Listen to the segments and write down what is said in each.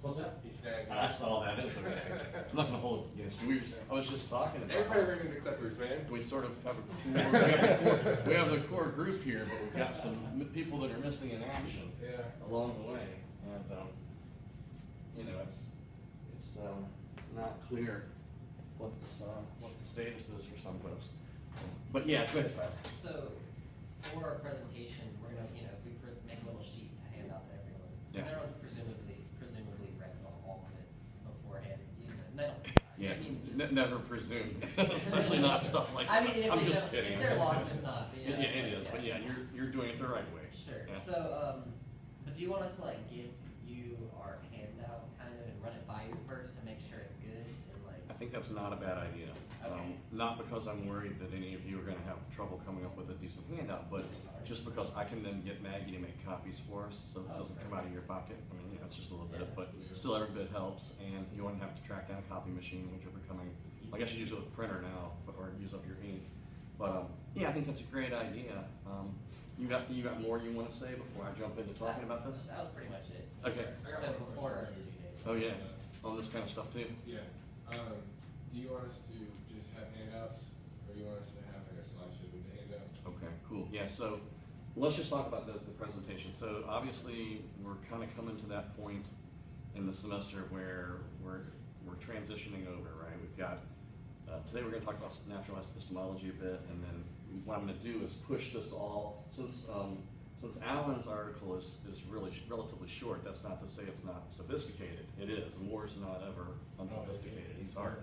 What's that? He snagged I saw that. It's okay. I'm not gonna hold it against you. I was just talking about. Everybody ring in the Clippers, man. We sort of have we have the core group here, but we've got some people that are missing in action along the way, and you know, it's not clear what the status is for some folks. But yeah, go ahead, Tyler. So for our presentation, we're gonna, you know, if we make a little sheet to hand out to everyone, because everyone's presumably read all of it beforehand. You know, Yeah, I mean, never presume, especially not stuff like that. I mean, I'm just kidding. It's their loss if not. Yeah, it is. But yeah, you're doing it the right way. Sure. Yeah. So, but do you want us to like give you our handout kind of and run it by you first to make sure it's good and like? I think that's not a bad idea. Okay. Not because I'm worried that any of you are going to have trouble coming up with a decent handout, but just because I can then get Maggie to make copies for us, so it doesn't come out of your pocket. I mean, it's just a little bit, but still every bit helps, and you won't have to track down a copy machine, which are becoming. I guess you use it with a printer now, or use up your ink. But yeah, I think that's a great idea. You got more you want to say before I jump into talking about this? That was pretty much it. Okay. So before our 2 days. Oh yeah, on this kind of stuff too. Yeah. Do you want us to just have handouts, or you want us to have like a slideshow with the handouts? Okay, cool. Yeah, so let's just talk about the presentation. So obviously we're kind of coming to that point in the semester where we're transitioning over, right? We've got today we're going to talk about naturalized epistemology a bit, and then what I'm going to do is push this all since Alan's article is really relatively short. That's not to say it's not sophisticated. It is. Moore's not ever unsophisticated. He's hard.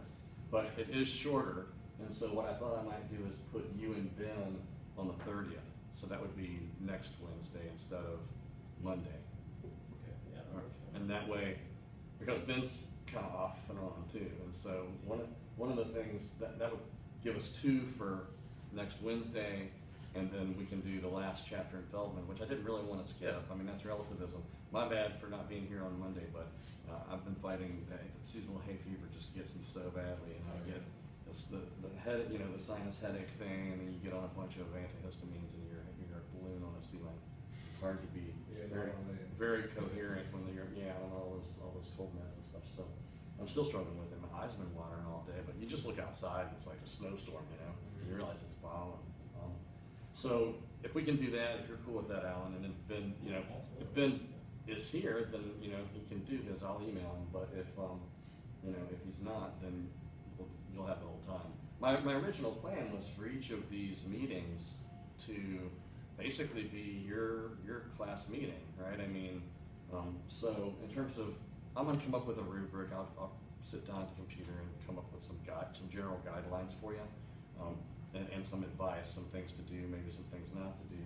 But it is shorter, and so what I thought I might do is put you and Ben on the 30th. So that would be next Wednesday instead of Monday. Okay. Yeah. And that way, because Ben's kind of off and on too, and so one of the things that would give us 2 for next Wednesday, and then we can do the last chapter in Feldman, which I didn't really want to skip. I mean, that's relativism. My bad for not being here on Monday, but I've been fighting seasonal hay fever just gets me so badly, and I get the head, you know, the sinus headache thing, and then you get on a bunch of antihistamines, and you're a balloon on the ceiling. It's hard to be very coherent when you're on all those cold meds and stuff. So I'm still struggling with it. My eyes have been watering all day, but you just look outside, and it's like a snowstorm, you know, and you realize it's plowing. So if we can do that, if you're cool with that, Alan, and if Ben, you know, if Ben is here, then you know he can do his. I'll email him. But if you know, if he's not, then you'll have the whole time. My original plan was for each of these meetings to basically be your class meeting, right? I mean, so in terms of, I'm going to come up with a rubric. I'll sit down at the computer and come up with some general guidelines for you. And some advice, some things to do, maybe some things not to do.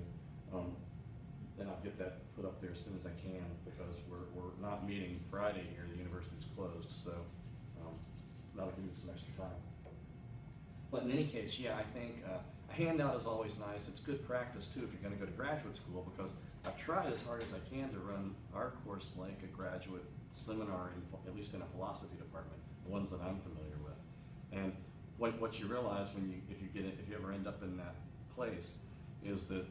Then I'll get that put up there as soon as I can, because we're not meeting Friday here. The university's closed, so that'll give me some extra time. But in any case, yeah, I think a handout is always nice. It's good practice too if you're going to go to graduate school, because I've tried as hard as I can to run our course like a graduate seminar, at least in a philosophy department, the ones that I'm familiar with. And what you realize if you ever end up in that place is that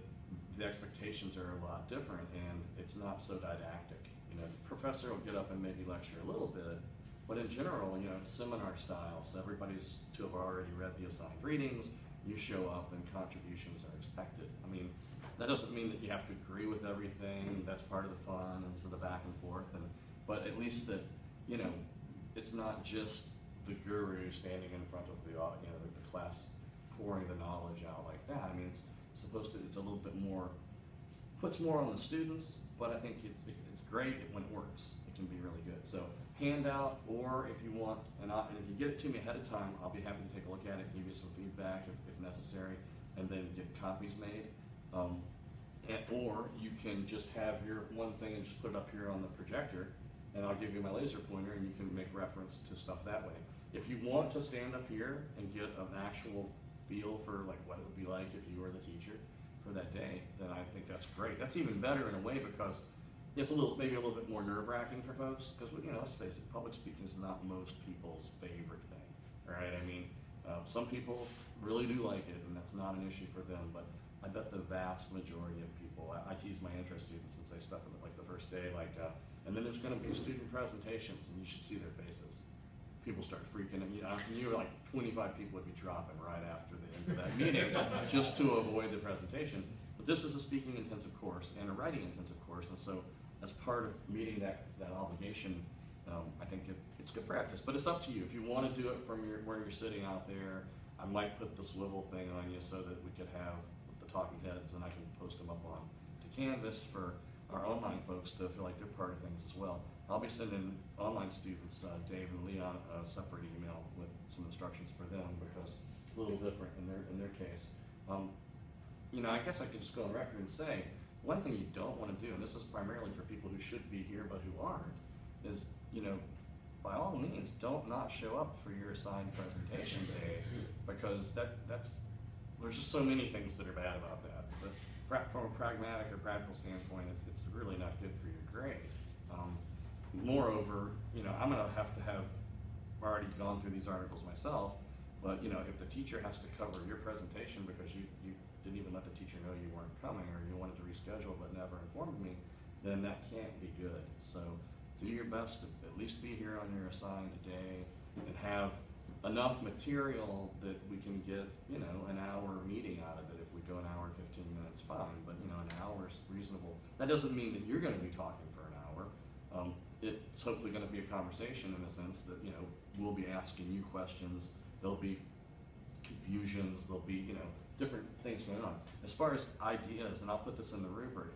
the expectations are a lot different, and it's not so didactic. You know, the professor will get up and maybe lecture a little bit, but in general, you know, it's seminar style. So everybody's to have already read the assigned readings. You show up, and contributions are expected. I mean, that doesn't mean that you have to agree with everything. That's part of the fun, and so the back and forth. But at least that, you know, it's not just the guru standing in front of the class pouring the knowledge out like that. I mean, it's a little bit more, puts more on the students, but I think it's great when it works. It can be really good. So handout, or if you want, and if you get it to me ahead of time, I'll be happy to take a look at it, give you some feedback if necessary, and then get copies made. Or you can just have your one thing and just put it up here on the projector, and I'll give you my laser pointer, and you can make reference to stuff that way. If you want to stand up here and get an actual feel for like what it would be like if you were the teacher for that day, then I think that's great. That's even better in a way, because it's maybe a little bit more nerve-wracking for folks, because you know, let's face it, public speaking is not most people's favorite thing, right? I mean, some people really do like it, and that's not an issue for them, but I bet the vast majority of people, I tease my intro students and say stuff like the first day, like, And then there's gonna be student presentations, and you should see their faces. People start freaking, and you were like 25 people would be dropping right after the end of that meeting just to avoid the presentation. But this is a speaking intensive course and a writing intensive course, and so as part of meeting that obligation, I think it's good practice. But it's up to you. If you want to do it from where you're sitting out there, I might put the Swivl thing on you so that we could have the talking heads, and I can post them up on to Canvas for our online folks to feel like they're part of things as well. I'll be sending online students, Dave and Leon, a separate email with some instructions for them because it's a little different in their case. I guess I could just go on record and say, one thing you don't want to do, and this is primarily for people who should be here but who aren't, is, by all means, don't not show up for your assigned presentation day because there's just so many things that are bad about that. But from a pragmatic or practical standpoint, it's really not good for your grade. Moreover, I'm gonna have already gone through these articles myself, but if the teacher has to cover your presentation because you didn't even let the teacher know you weren't coming or you wanted to reschedule but never informed me, then that can't be good. So do your best to at least be here on your assigned day and have enough material that we can get, an hour meeting out of it. If we go an hour and 15 minutes, fine, but an hour is reasonable. That doesn't mean that you're gonna be talking for an hour. It's hopefully gonna be a conversation in a sense that, we'll be asking you questions. There'll be confusions, there'll be, different things going on. As far as ideas, and I'll put this in the rubric,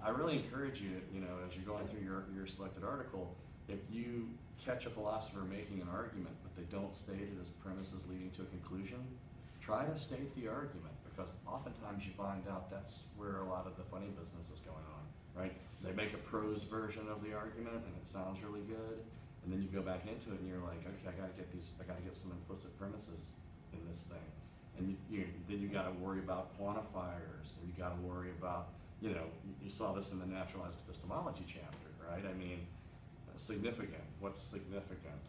I really encourage you, as you're going through your selected article, if you catch a philosopher making an argument, but they don't state it as premises leading to a conclusion, try to state the argument, because oftentimes you find out that's where a lot of the funny business is going on, right? They make a prose version of the argument and it sounds really good, and then you go back into it and you're like, okay, I gotta get some implicit premises in this thing. And then you gotta worry about quantifiers, and you gotta worry about, you saw this in the naturalized epistemology chapter, right? I mean, significant, what's significant,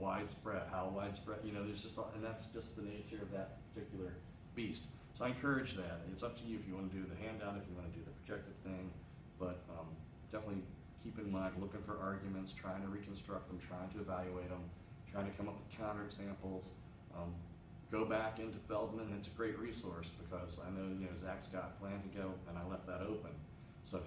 widespread, how widespread, there's just, and that's just the nature of that particular beast. So I encourage that. It's up to you if you want to do the handout, if you want to do the projected thing, but definitely keep in mind looking for arguments, trying to reconstruct them, trying to evaluate them, trying to come up with counterexamples. Go back into Feldman. It's a great resource because I know, Zach's got Plantinga, and I left that open. So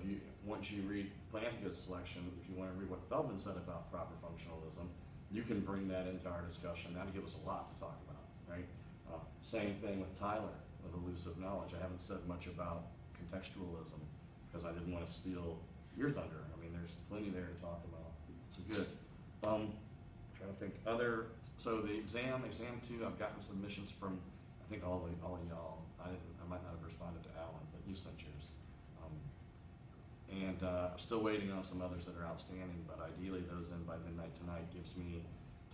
once you read Plantinga's selection, if you want to read what Feldman said about proper functionalism, you can bring that into our discussion. That'll give us a lot to talk about, right? Same thing with Tyler, with elusive knowledge. I haven't said much about contextualism because I didn't want to steal your thunder. I mean, there's plenty there to talk about. So good. Trying to think so the exam 2, I've gotten submissions from, I think all of y'all. I might not have responded to Alan, but you sent yours. And I'm still waiting on some others that are outstanding, but ideally those in by midnight tonight gives me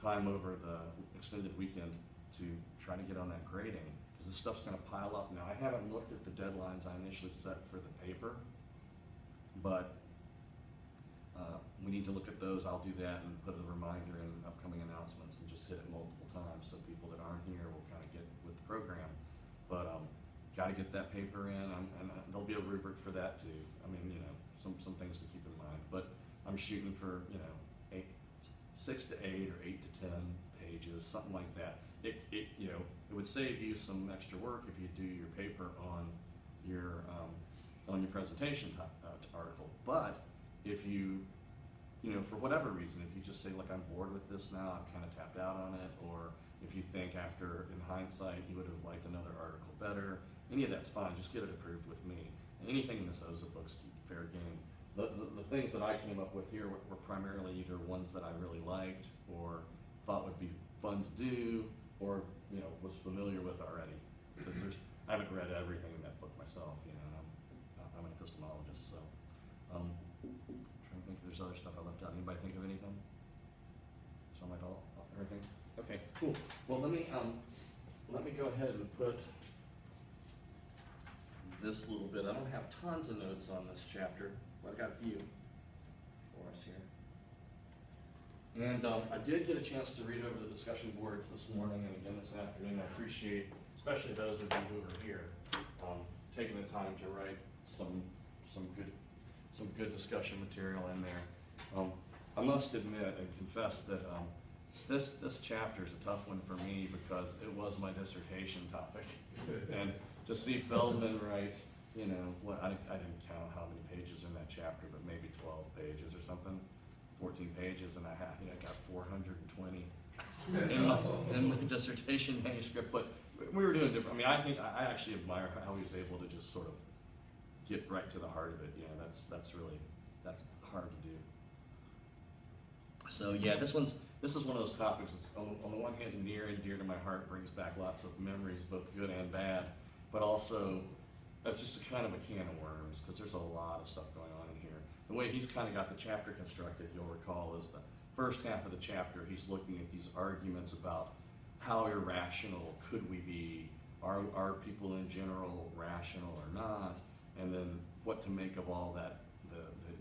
time over the extended weekend to try to get on that grading, because this stuff's gonna pile up. Now, I haven't looked at the deadlines I initially set for the paper, but we need to look at those. I'll do that and put a reminder in upcoming announcements and just hit it multiple times so people that aren't here will kind of get with the program. But got to get that paper in, and there'll be a rubric for that too. I mean, some things to keep in mind. But I'm shooting for 6 to 8 or 8 to 10 pages, something like that. It would save you some extra work if you do your paper on your presentation article. But if you for whatever reason, if you just say, look, I'm bored with this now, I've kind of tapped out on it, or if you think after, in hindsight, you would have liked another article better, any of that's fine, just get it approved with me. And anything in the SOSA books, keep fair game. The things that I came up with here were primarily either ones that I really liked, or thought would be fun to do, or was familiar with already. Because I haven't read everything in that book myself, I'm an epistemologist, so. Trying to think if there's other stuff I left out. Anybody think of anything? Sound like everything? Okay, cool. Well, let me go ahead and put this little bit. I don't have tons of notes on this chapter, but I've got a few for us here. And I did get a chance to read over the discussion boards this morning and again this afternoon. I appreciate, especially those of you who are here, taking the time to write some good discussion material in there. must admit and confess that this chapter is a tough one for me because it was my dissertation topic. And to see Feldman write, you know, what I didn't count how many pages in that chapter, but maybe 12 pages or something, 14 pages, and I got 420 in my dissertation manuscript. But we were doing different. I mean, I think I actually admire how he was able to just sort of get right to the heart of it. You know, that's hard to do. So yeah, this is one of those topics that's on the one hand near and dear to my heart, brings back lots of memories, both good and bad, but also that's just a kind of a can of worms because there's a lot of stuff going on in here. The way he's kind of got the chapter constructed, you'll recall, is the first half of the chapter, he's looking at these arguments about how irrational could we be, are people in general rational or not, and then what to make of all that,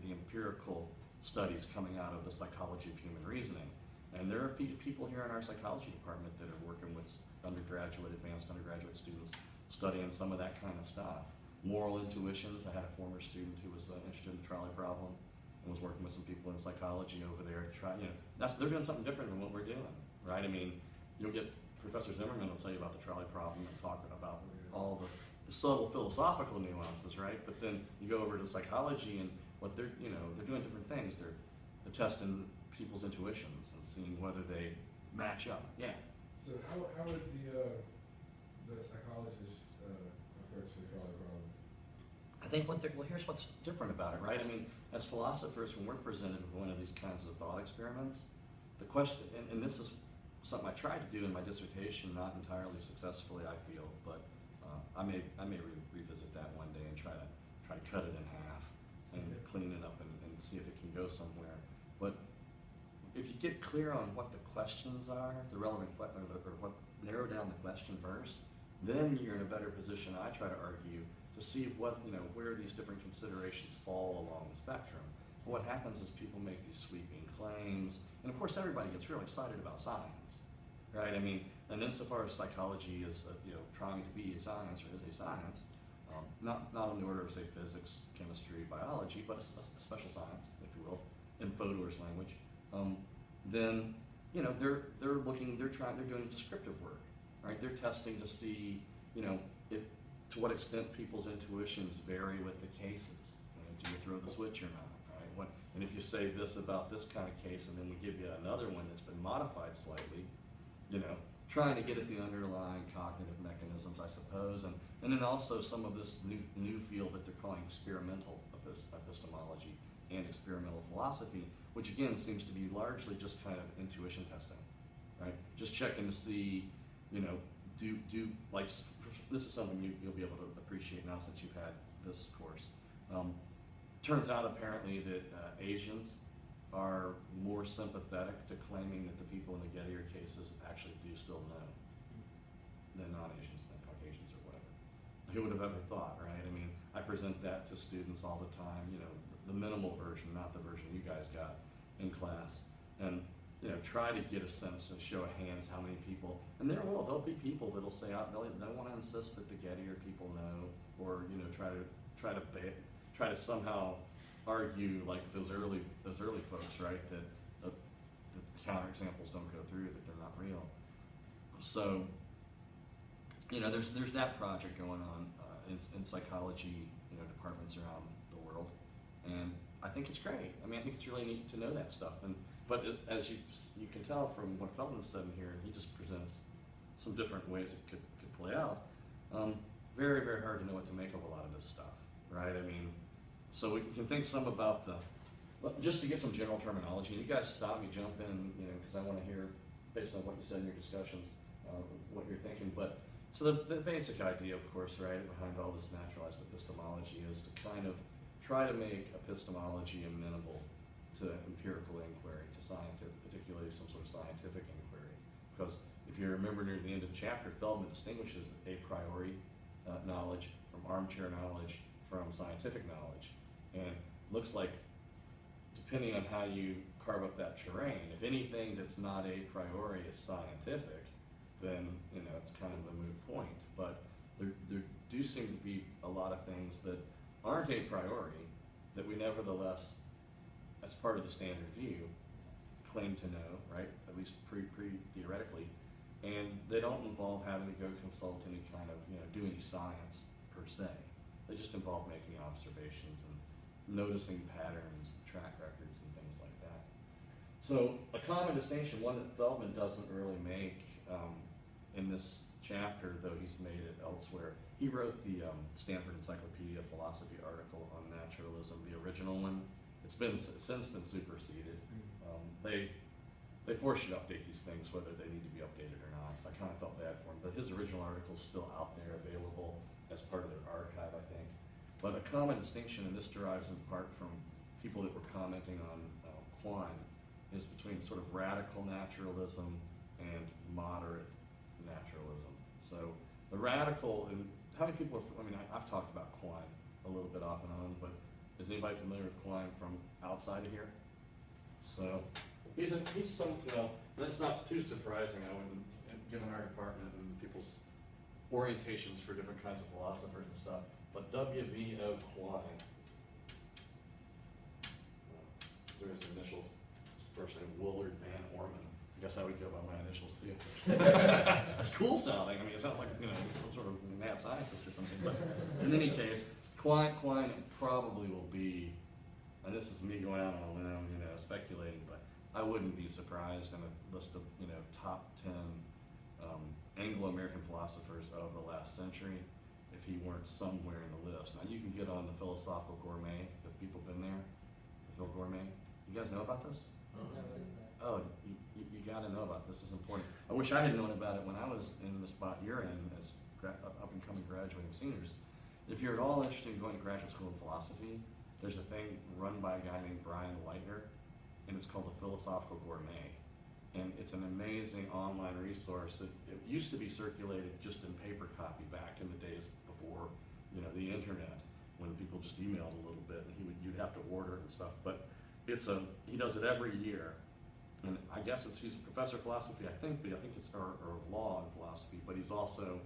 the empirical studies coming out of the psychology of human reasoning. And there are people here in our psychology department that are working with undergraduate, advanced undergraduate students studying some of that kind of stuff. Moral intuitions, I had a former student who was interested in the trolley problem and was working with some people in psychology over there to try, you know, they're doing something different than what we're doing, right? I mean, you'll get, Professor Zimmerman will tell you about the trolley problem and talk about all the subtle philosophical nuances, right? But then you go over to psychology and what they're doing different things. They're testing people's intuitions and seeing whether they match up. Yeah. So how would the psychologist approach the trolley problem? I think here's what's different about it, right? I mean, as philosophers, when we're presented with one of these kinds of thought experiments, the question, and this is something I tried to do in my dissertation, not entirely successfully, I feel, but I may revisit that one day and try to cut it in half and clean it up and see if it can go somewhere. But if you get clear on what the questions are, the relevant questions, or what narrow down the question first, then you're in a better position, I try to argue, to see what, where these different considerations fall along the spectrum. And what happens is people make these sweeping claims, and of course everybody gets real excited about science, right? I mean, and insofar as psychology is, trying to be a science or is a science, not on the order of, say, physics, chemistry, biology, but a special science, if you will, in Fodor's language, then, they're doing descriptive work, right? They're testing to see, to what extent people's intuitions vary with the cases. Do you throw the switch or not, right? And if you say this about this kind of case, and then we give you another one that's been modified slightly, trying to get at the underlying cognitive mechanisms, I suppose, and then also some of this new field that they're calling experimental epistemology and experimental philosophy, which again seems to be largely just kind of intuition testing, right? Just checking to see, this is something you'll be able to appreciate now since you've had this course. Turns out apparently that Asians are more sympathetic to claiming that the people in the Gettier cases actually do still know than non-Asians, than Caucasians or whatever. Who would have ever thought, right? I mean, I present that to students all the time, the minimal version, not the version you guys got in class. And, try to get a sense and show of hands how many people, and there'll be people that'll say, they want to insist that the Gettier people know, or, try to somehow argue like those early folks, right? That the counterexamples don't go through, that they're not real. So, there's that project going on in psychology, departments around the world, and I think it's great. I mean, I think it's really neat to know that stuff. But as you can tell from what Feldman said in here, he just presents some different ways it could play out. Very, very hard to know what to make of a lot of this stuff, right? I mean. So we can think some about just to get some general terminology, and you guys stop me, jump in, because I want to hear, based on what you said in your discussions, what you're thinking. But so the basic idea, of course, right, behind all this naturalized epistemology is to kind of try to make epistemology amenable to empirical inquiry, to scientific, particularly some sort of scientific inquiry. Because if you remember near the end of the chapter, Feldman distinguishes a priori knowledge from armchair knowledge from scientific knowledge. And looks like, depending on how you carve up that terrain, if anything that's not a priori is scientific, then it's kind of a moot point. But there do seem to be a lot of things that aren't a priori that we nevertheless, as part of the standard view, claim to know, right? At least theoretically, and they don't involve having to go consult any kind of, do any science per se. They just involve making observations and noticing patterns, track records, and things like that. So a common distinction, one that Feldman doesn't really make in this chapter, though he's made it elsewhere. He wrote the Stanford Encyclopedia of Philosophy article on naturalism, the original one. It's since been superseded. They force you to update these things, whether they need to be updated or not. So I kind of felt bad for him, but his original article is still out there, available as part of their archive, I think. But a common distinction, and this derives in part from people that were commenting on Quine, is between sort of radical naturalism and moderate naturalism. So the radical, and how many people are, I've talked about Quine a little bit off and on, but is anybody familiar with Quine from outside of here? So he's some, that's not too surprising, given our department and people's orientations for different kinds of philosophers and stuff. But W.V.O. Quine, there's initials, first name Willard Van Orman. I guess I would go by my initials too. That's cool sounding. It sounds like some sort of mad scientist or something. But in any case, Quine probably will be, and this is me going out on a limb, speculating, but I wouldn't be surprised in a list of top 10 Anglo-American philosophers of the last century if he weren't somewhere in the list. Now you can get on the Philosophical Gourmet if people been there. The Phil Gourmet. You guys know about this? No, what is that? Oh, you got to know about this. This is important. I wish I had known about it when I was in the spot you're in as up and coming graduating seniors. If you're at all interested in going to graduate school in philosophy, there's a thing run by a guy named Brian Leitner, and it's called the Philosophical Gourmet. And it's an amazing online resource. It used to be circulated just in paper copy back in the days before, the internet, when people just emailed a little bit, and you'd have to order it and stuff. But he does it every year, and I guess he's a professor of philosophy, I think it's or law and philosophy, but he's also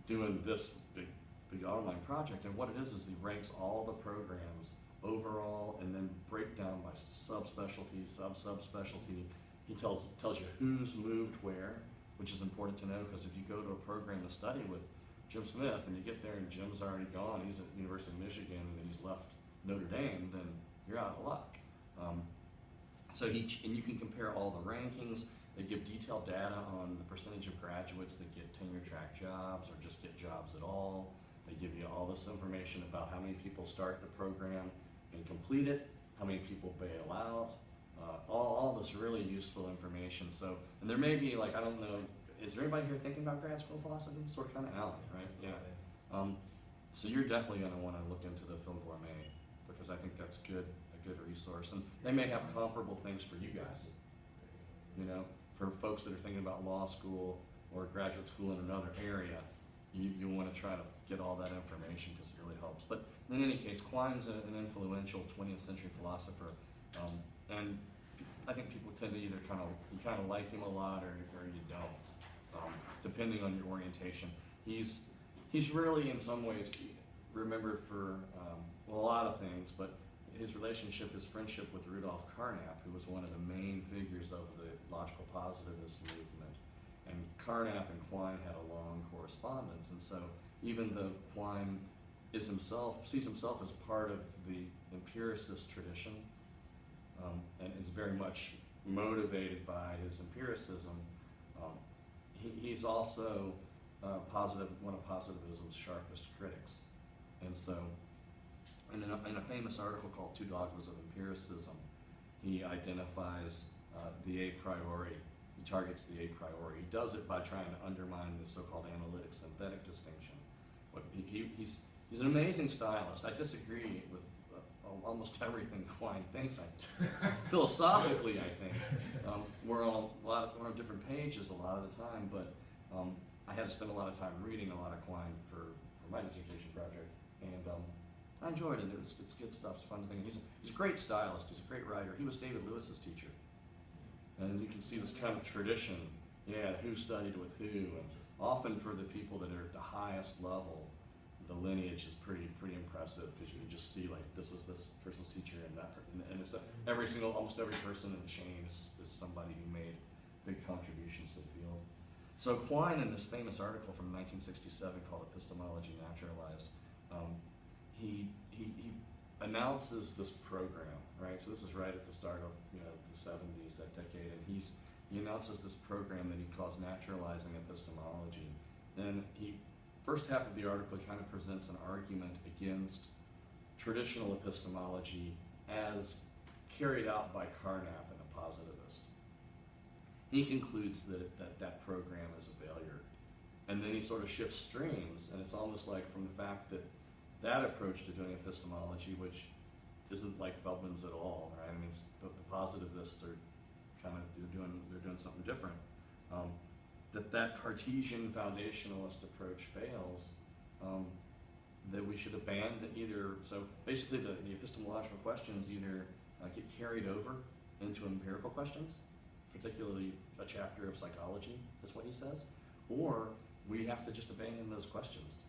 doing this big online project. And what it is he ranks all the programs overall, and then break down by subspecialty, sub-subspecialty. He tells you who's moved where, which is important to know, because if you go to a program to study with Jim Smith and you get there and Jim's already gone, he's at the University of Michigan and he's left Notre Dame, then you're out of luck. And you can compare all the rankings. They give detailed data on the percentage of graduates that get tenure track jobs or just get jobs at all. They give you all this information about how many people start the program and complete it, how many people bail out, all this really useful information. So, and there may be, I don't know, is there anybody here thinking about grad school philosophy? Sort of kind of Allen, right? Yeah. So you're definitely going to want to look into the Phil Gourmet, because I think that's a good resource. And they may have comparable things for you guys. For folks that are thinking about law school or graduate school in another area, you want to try to get all that information because it really helps. But in any case, Quine's an influential 20th century philosopher, and I think people tend to either kind of like him a lot or you don't, depending on your orientation. He's really in some ways remembered for a lot of things, but his friendship with Rudolf Carnap, who was one of the main figures of the logical positivist movement. And Carnap and Quine had a long correspondence, and so even though Quine sees himself as part of the empiricist tradition, and is very much motivated by his empiricism, he's also one of positivism's sharpest critics. And so, in a famous article called Two Dogmas of Empiricism, he identifies the a priori. He targets the a priori. He does it by trying to undermine the so-called analytic-synthetic distinction. But he's an amazing stylist. I disagree with almost everything Quine thinks. Philosophically, I think we're on different pages a lot of the time. But I had to spend a lot of time reading a lot of Quine for my dissertation project, and I enjoyed it. It's good stuff. It's fun to think. He's a great stylist. He's a great writer. He was David Lewis's teacher. And you can see this kind of tradition, who studied with who, and often for the people that are at the highest level, the lineage is pretty impressive, because you can just see like this was this person's teacher and that, and it's almost every person in the chain is somebody who made big contributions to the field. So Quine, in this famous article from 1967 called Epistemology Naturalized, he announces this program, right? So this is right at the start of the 70s, that decade, and he announces this program that he calls Naturalizing Epistemology. And first half of the article kind of presents an argument against traditional epistemology as carried out by Carnap and a positivist. He concludes that program is a failure. And then he sort of shifts streams, and it's almost like from the fact that approach to doing epistemology, which isn't like Feldman's at all, right? I mean, the positivists are they're doing something different. That Cartesian foundationalist approach fails, that we should abandon so basically the epistemological questions either get carried over into empirical questions, particularly a chapter of psychology, is what he says, or we have to just abandon those questions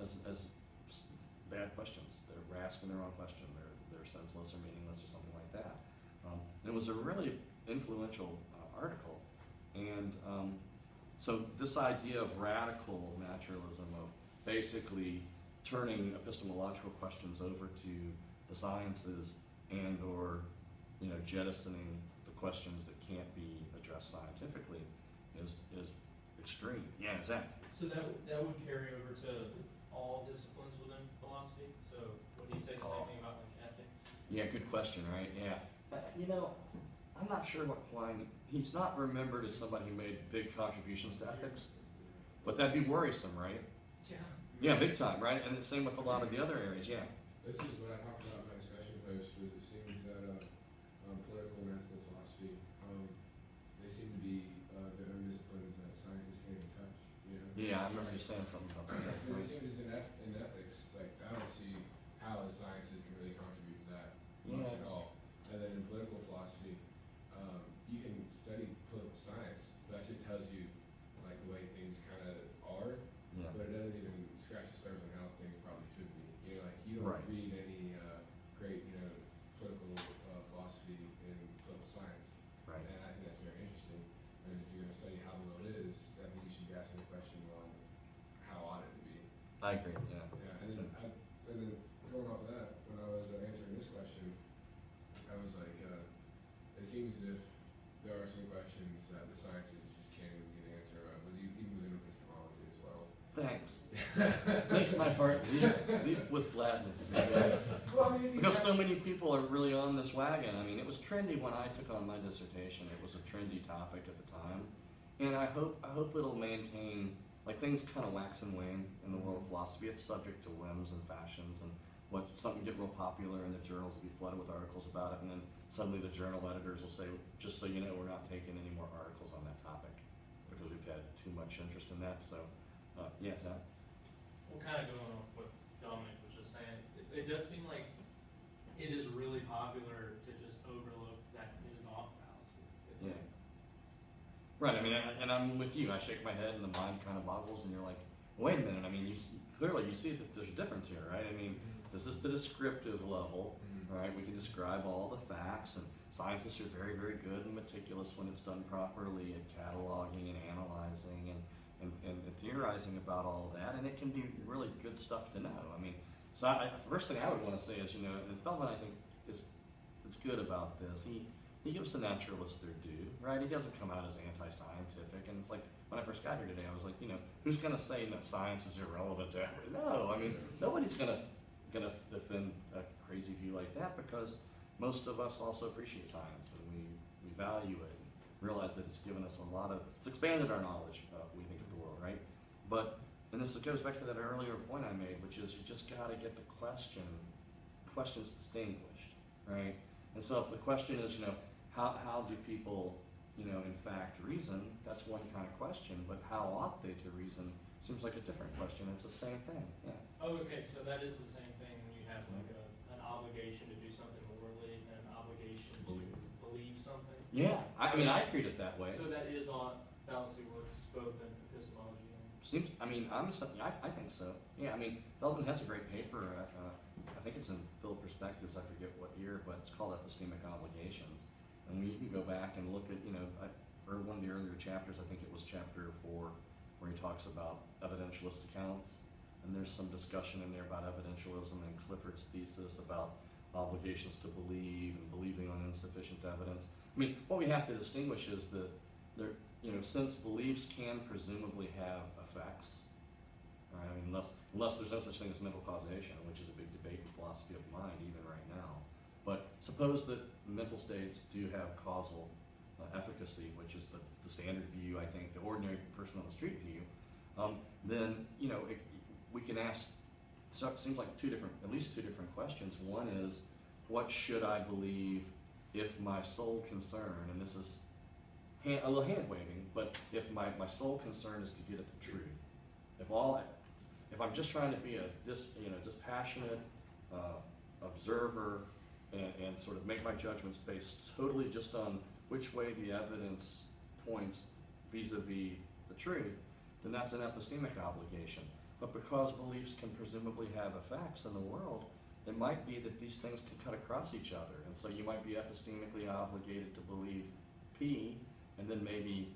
as bad questions. We're asking the wrong question, they're senseless or meaningless or something like that. It was a really influential article, and so this idea of radical naturalism, of basically turning epistemological questions over to the sciences and/or jettisoning the questions that can't be addressed scientifically, is extreme. Yeah, exactly. So that would carry over to all disciplines within philosophy. So would he say the same thing about like ethics? Yeah, good question, right? Yeah. I'm not sure what Quine, he's not remembered as somebody who made big contributions to ethics, but that'd be worrisome, right? Yeah. Yeah, big time, right? And the same with a lot of the other areas, yeah. This is what I talked about in my discussion post, was it seems that political and ethical philosophy, they seem to be their own disciplines that scientists can't even touch, Yeah, I remember you saying something about that. And it seems as in ethics, like I don't see how the sciences can really contribute to that much at all. And then in political philosophy, you can study political science, but that just tells you like the way things kind of are, Yeah. but it doesn't even scratch the surface on how things probably should be. Like you don't Right. read any great political philosophy in political science, Right. and I think that's very interesting. And if you're going to study how the world is, I think you should be asking the question on how ought it to be. I agree, yeah. Yeah, and then going off of that, when I was answering this question, I was like, it seems as if there are some questions that the sciences just can't even get an answer of, even within epistemology as well. Thanks. Makes my heart leap with gladness. Well, I mean, if you Because have- so many people are really on this wagon. I mean, it was trendy when I took on my dissertation. It was a trendy topic at the time, and I hope it'll maintain. Like, things kind of wax and wane in the world of philosophy. It's subject to whims and fashions, and something get real popular, and the journals will be flooded with articles about it, and then suddenly the journal editors will say, just so you know, we're not taking any more articles on that topic because we've had too much interest in that. So, yeah, Zach? Well, kind of going off what Dominic was just saying, it does seem like it is really popular to just overlook that it is off fallacy. It's Yeah. like, Right, I mean, and I'm with you. I shake my head and the mind kind of boggles, and you're like, wait a minute. I mean, clearly you see that there's a difference here, right? I mean, this is the descriptive level, right? We can describe all the facts, and scientists are very, very good and meticulous when it's done properly at cataloging and analyzing and theorizing about all of that, and it can be really good stuff to know. I mean, so first thing I would want to say is, and Feldman, I think, is good about this. He gives the naturalists their due, right? He doesn't come out as anti-scientific, and it's like, when I first got here today, I was like, who's going to say that science is irrelevant to everything? No, I mean, nobody's going to defend a crazy view like that, because most of us also appreciate science, and we value it, and realize that it's given us it's expanded our knowledge, we think, of the world, right? But, and this goes back to that earlier point I made, which is you just got to get the questions distinguished, right? And so if the question is, how do people, in fact reason, that's one kind of question, but how ought they to reason seems like a different question. It's the same thing, yeah. oh, okay, so that is the same thing when you have like an obligation to do something morally and an obligation to believe something. Yeah, I mean, I treat it that way. So that is on fallacy works both in epistemology and Seems, I mean, honestly, I think so. Yeah, I mean, Feldman has a great paper, I think it's in Phil Perspectives, I forget what year, but it's called Epistemic Obligations. And you can go back and look at, or one of the earlier chapters, I think it was chapter 4, where he talks about evidentialist accounts. And there's some discussion in there about evidentialism and Clifford's thesis about obligations to believe and believing on insufficient evidence. I mean, what we have to distinguish is that there, since beliefs can presumably have effects, right? I mean, unless there's no such thing as mental causation, which is a big debate in philosophy of mind even right now. But suppose that mental states do have causal efficacy, which is the standard view, I think, the ordinary person on the street view, then, we can ask, so it seems like at least two different questions. One is, what should I believe if my sole concern, and this is a little hand waving, but if my sole concern is to get at the truth, if I'm just trying to be a dispassionate observer and sort of make my judgments based totally just on which way the evidence points vis-a-vis the truth, then that's an epistemic obligation. But because beliefs can presumably have effects in the world, it might be that these things can cut across each other. And so you might be epistemically obligated to believe P, and then maybe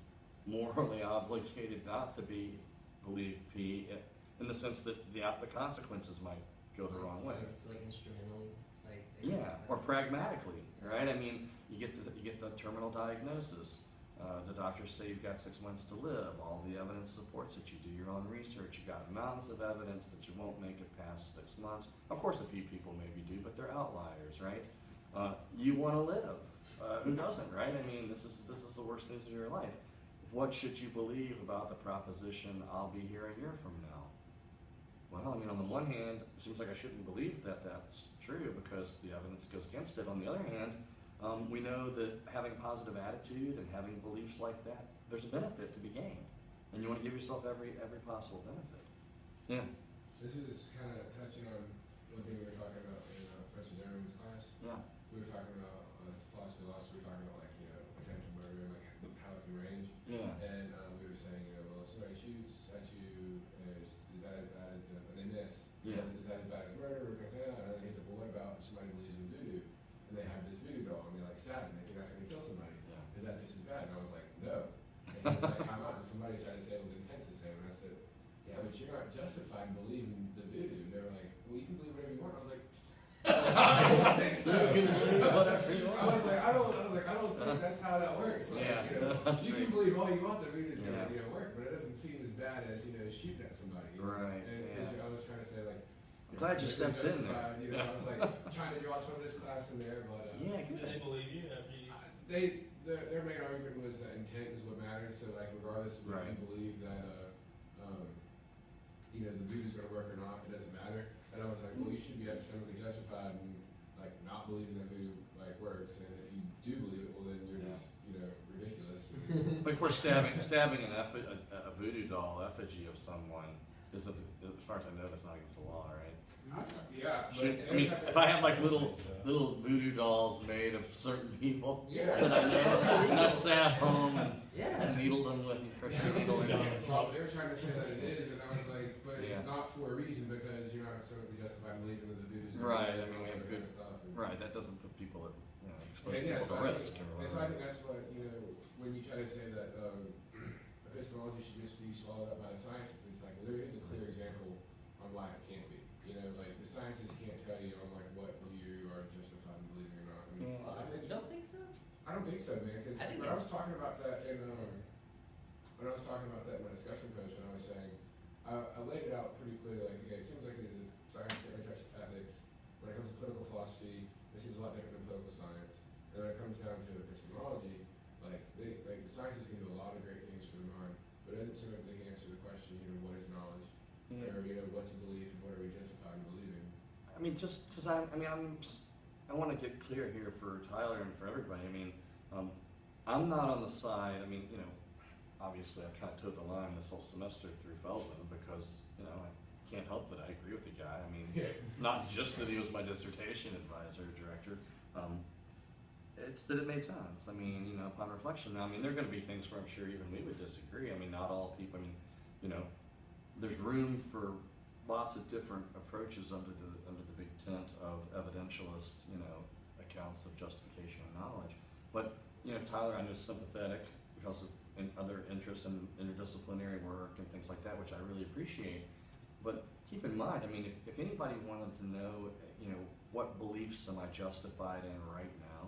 morally obligated not to believe P, in the sense that the consequences might go the wrong way. It's like instrumentally, like. Yeah, or pragmatically, right? I mean, you get the terminal diagnosis. The doctors say you've got 6 months to live. All the evidence supports it. You do your own research. You got mountains of evidence that you won't make it past 6 months. Of course, a few people maybe do, but they're outliers, right? You want to live. Who doesn't, right? I mean, this is the worst news of your life. What should you believe about the proposition, I'll be here a year from now? Well, I mean, on the one hand, it seems like I shouldn't believe that that's true because the evidence goes against it. On the other hand, we know that having positive attitude and having beliefs like that, there's a benefit to be gained. And you want to give yourself every possible benefit. Yeah. This is kind of touching on one thing we were talking about in Professor Zimmerman's class. Yeah. We were talking about philosophy loss. We were talking about attempted murder and how it can range. Yeah. And we were saying, well, if somebody shoots at you, is that as bad as them? And they miss. Yeah. Is that as bad as murder? And then he said, well, what about if somebody believes in voodoo and they have this voodoo doll and they stab them? They think that's going to kill somebody. Yeah. Is that just as bad? And I was like, no. And he was like, how not? And somebody tried to say, well, the intent's the same. And I said, yeah, but you're not justified in believing the voodoo. And they were like, well, you can believe whatever you want. I was like, I don't think so. You can believe whatever you want. I was like, I don't think that's how that works. Like, Yeah. You can believe all you want that voodoo's Yeah. gonna work, but it doesn't seem as bad as shooting at somebody. Right. And Yeah. I was trying to say I'm glad you stepped in there. I was trying to draw some of this class from there, but Yeah, Do good. they believe you after you? their main argument was that intent is what matters. So regardless of Right. if you believe that the voodoo's gonna work or not, it doesn't matter. And I was like, well, you should be epistemically justified in not believing that voodoo works. And if you do believe it, well then you're Yeah. just ridiculous. But of course, stabbing a voodoo doll effigy of someone isn't, as far as I know, that's not against the law, right? Yeah. But I mean, if I have little voodoo dolls made of certain people Yeah. that I know, and I sat home and Yeah. needled them with crochet needle. Well, they were trying to say that it is, and I was like, but Yeah. it's not for a reason because you're not absolutely justified in believing that the voodoo's Right, I and mean, all we have that good- kind of stuff. And, Right, that doesn't put people at, expose and yeah, people so to I risk. think, and so I think that's what, when you try to say that epistemology should just be swallowed up by the sciences, it's like, well, there is a clear example on why it can't be. The scientists can't tell you on what you are justified in believing or not. I mean, Yeah. I think Don't think so? I don't think so, man. Because I think when I was talking about that in when I was talking about that in my discussion post, when I was saying I laid it out pretty clearly. It seems like there's a science that touches ethics. When it comes to political philosophy, it seems a lot different than political science. And when it comes down to epistemology, the sciences can do a lot of great things for the mind, but it doesn't seem like they can answer the question, what is knowledge, Yeah. or what's a belief, and what are we justified in believing? I mean, just because I want to get clear here for Tyler and for everybody. I mean, I'm not on the side. I mean, obviously I kind of towed the line this whole semester through Feldman because I can't help that I agree with the guy. I mean, it's not just that he was my dissertation advisor or director. It's that it made sense. I mean, upon reflection, there are going to be things where I'm sure even we would disagree. I mean, not all people. I mean, there's room for lots of different approaches under the big tent of evidentialist, accounts of justification and knowledge. But, Tyler, I know, is sympathetic because of other interests in interdisciplinary work and things like that, which I really appreciate. But keep in mind, I mean, if anybody wanted to know, what beliefs am I justified in right now,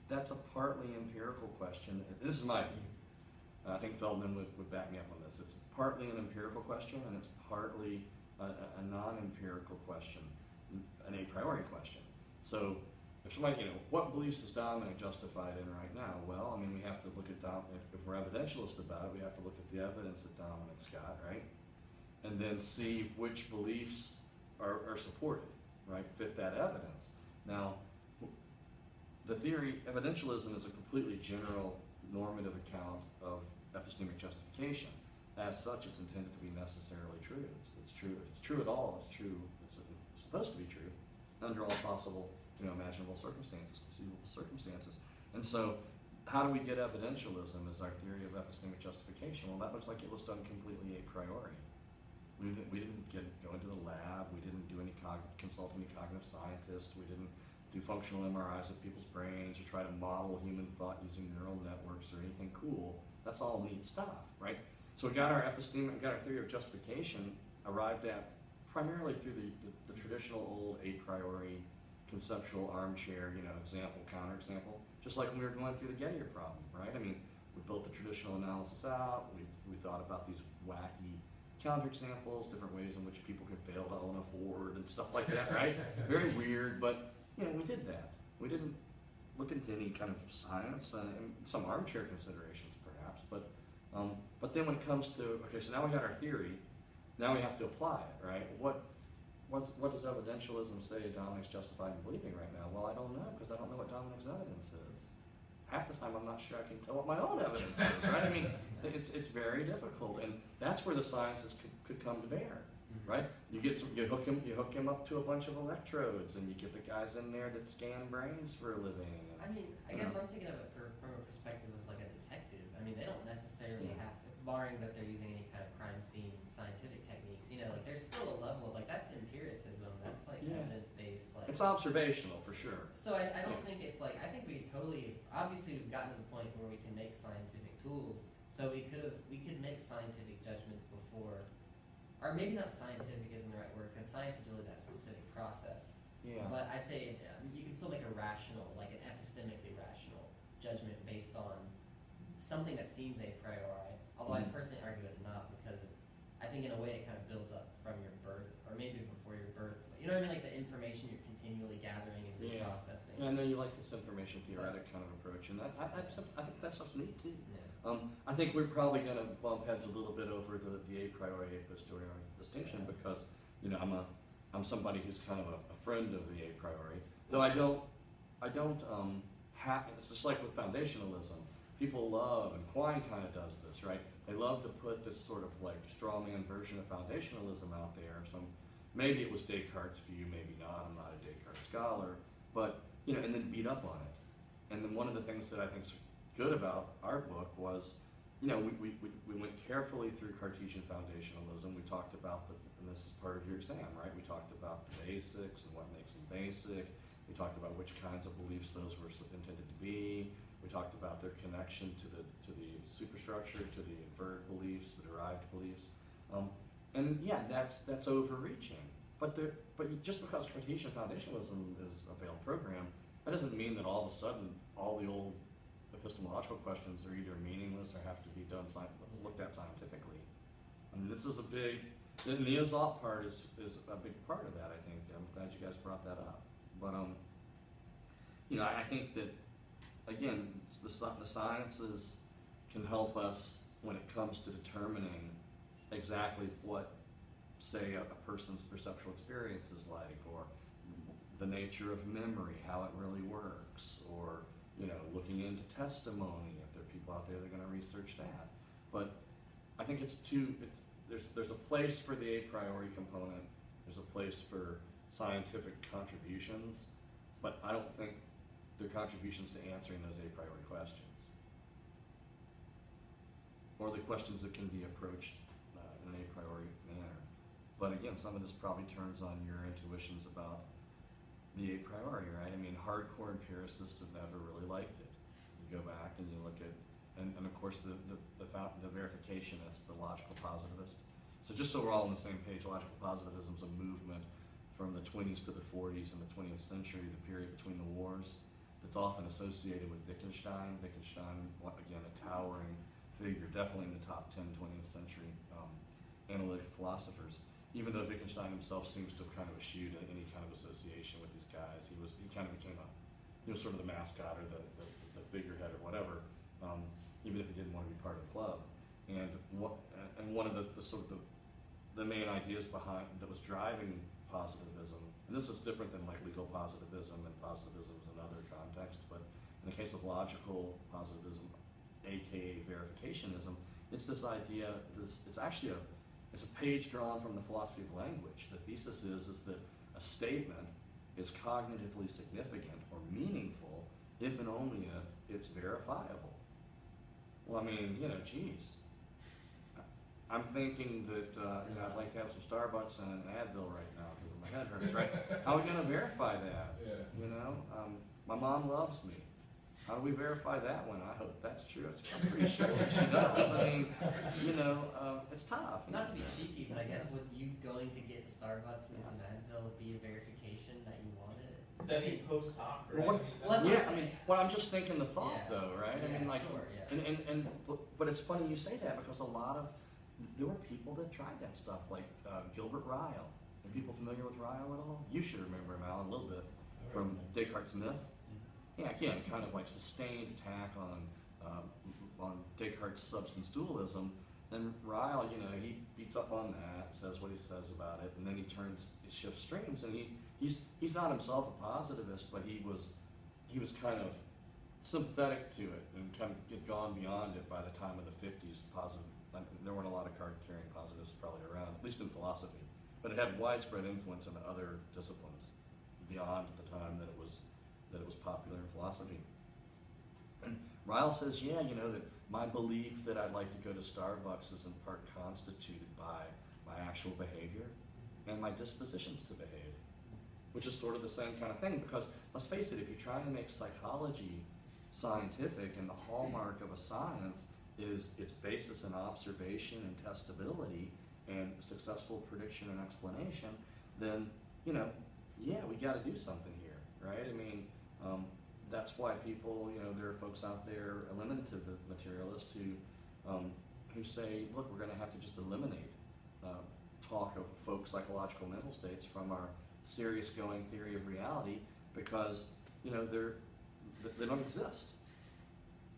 that's a partly empirical question. This is my view. I think Feldman would back me up on this. It's partly an empirical question, and it's partly a non-empirical question, an a priori question. So if somebody, what beliefs is Dominic justified in right now? Well, I mean, we have to look at if we're evidentialist about it, we have to look at the evidence that Dominic's got, right? And then see which beliefs are supported, right? Fit that evidence. Now, the theory, evidentialism is a completely general normative account of epistemic justification. As such, it's intended to be necessarily true. It's true. If it's true at all, it's true. It's supposed to be true under all possible, imaginable circumstances, conceivable circumstances. And so, how do we get evidentialism as our theory of epistemic justification? Well, that looks like it was done completely a priori. We didn't go into the lab. We didn't do any consult any cognitive scientist. We didn't do functional MRIs of people's brains or try to model human thought using neural networks or anything cool. That's all neat stuff, right? So we got our theory of justification arrived at primarily through the traditional old a priori conceptual armchair, example, counterexample, just like when we were going through the Gettier problem, right? I mean, we built the traditional analysis out, we thought about these wacky counterexamples, different ways in which people could fail to own a Ford and stuff like that, right? Very weird, but we did that. We didn't look into any kind of science and some armchair considerations perhaps, but then when it comes to, okay, so now we got our theory, now we have to apply it, right? What does evidentialism say Dominic's justified in believing right now? Well, I don't know, because I don't know what Dominic's evidence is. Half the time I'm not sure I can tell what my own evidence is, right? I mean, it's very difficult, and that's where the sciences could come to bear, right? You hook him up to a bunch of electrodes, and you get the guys in there that scan brains for a living. I mean, I guess I'm thinking of it from a perspective of like a detective. I mean, they don't necessarily have, barring that they're using any kind of crime scene scientific techniques, like there's still a level of like, that's empiricism, that's like evidence-based. Like, it's observational for sure. So I don't think it's like, I think obviously we've gotten to the point where we can make scientific tools, so we could make scientific judgments before, or maybe not scientific isn't the right word, because science is really that specific process. Yeah. But I'd say you can still make a rational, like an epistemically rational judgment based on something that seems a priori, although I personally argue it's not, because I think in a way it kind of builds up from your birth, or maybe before your birth. But you know what I mean? Like the information you're continually gathering and reprocessing. Yeah, I know you like this information theoretic kind of approach, and I think that stuff's neat too. Yeah. I think we're probably going to bump heads a little bit over the a priori a posteriori distinction because I'm somebody who's kind of a friend of the a priori, though I don't it's just like with foundationalism. People love, and Quine kind of does this, right? They love to put this sort of like strawman version of foundationalism out there. Maybe it was Descartes' view, maybe not. I'm not a Descartes scholar, but and then beat up on it. And then one of the things that I think is good about our book was, we went carefully through Cartesian foundationalism. We talked about and this is part of your exam, right? We talked about the basics and what makes them basic. We talked about which kinds of beliefs those were intended to be. We talked about their connection to the superstructure, to the inferred beliefs, the derived beliefs, and yeah, that's overreaching. But just because Cartesian foundationalism is a failed program, that doesn't mean that all of a sudden all the old epistemological questions are either meaningless or have to be looked at scientifically. I mean, this is the Neozalt part is a big part of that. I think I'm glad you guys brought that up. But I think that, again, the sciences can help us when it comes to determining exactly what, say, a person's perceptual experience is like, or the nature of memory, how it really works, or looking into testimony, if there are people out there that are going to research that. But I think there's a place for the a priori component, there's a place for scientific contributions, but I don't think they're contributions to answering those a priori questions, or the questions that can be approached in an a priori manner. But again, some of this probably turns on your intuitions about the a priori, right? I mean, hardcore empiricists have never really liked it. You go back and you look at, and of course the verificationists, the logical positivist. So just so we're all on the same page, logical positivism is a movement from the 20s to the 40s in the 20th century, the period between the wars, that's often associated with Wittgenstein. Wittgenstein, again, a towering figure, definitely in the top 10 20th century analytic philosophers. Even though Wittgenstein himself seems to have kind of eschewed any kind of association with these guys, he kind of became he was sort of the mascot or the figurehead or whatever, even if he didn't want to be part of the club. And one of the sort of the main ideas behind that was driving positivism, and this is different than like legal positivism and positivism in other contexts, but in the case of logical positivism, aka verificationism, it's this idea, it's actually it's a page drawn from the philosophy of language. The thesis is that a statement is cognitively significant or meaningful if and only if it's verifiable. Well, I mean, geez. I'm thinking that I'd like to have some Starbucks and an Advil right now because my head hurts, right? How are we going to verify that? Yeah. My mom loves me. How do we verify that one? I hope that's true. I'm pretty sure that she does. I mean, it's tough. Not to be cheeky, but I guess would you going to get Starbucks and some Advil be a verification that you wanted it? That'd be post hoc, right? Well, Well, that's what I'm I mean, saying. I'm just thinking the thought Yeah. though, right? I Yeah, mean, like, sure, yeah. but it's funny you say that because there were people that tried that stuff, like Gilbert Ryle. Are people familiar with Ryle at all? You should remember him, Alan, a little bit, from Descartes' myth. Yeah, again, kind of like sustained attack on Descartes' substance dualism. Then Ryle, he beats up on that, says what he says about it, and then he shifts streams, and he's not himself a positivist, but he was kind of sympathetic to it and kind of had gone beyond it by the time of the 50s. There weren't a lot of card-carrying positivists probably around, at least in philosophy, but it had widespread influence in other disciplines beyond the time that it was popular in philosophy. And Ryle says, that my belief that I'd like to go to Starbucks is in part constituted by my actual behavior and my dispositions to behave, which is sort of the same kind of thing, because let's face it, if you're trying to make psychology scientific and the hallmark of a science is its basis in observation and testability and successful prediction and explanation, then, we got to do something here, right? I mean, that's why people, there are folks out there, eliminative materialists, who say, look, we're going to have to just eliminate talk of folk psychological mental states from our serious going theory of reality because, they don't exist.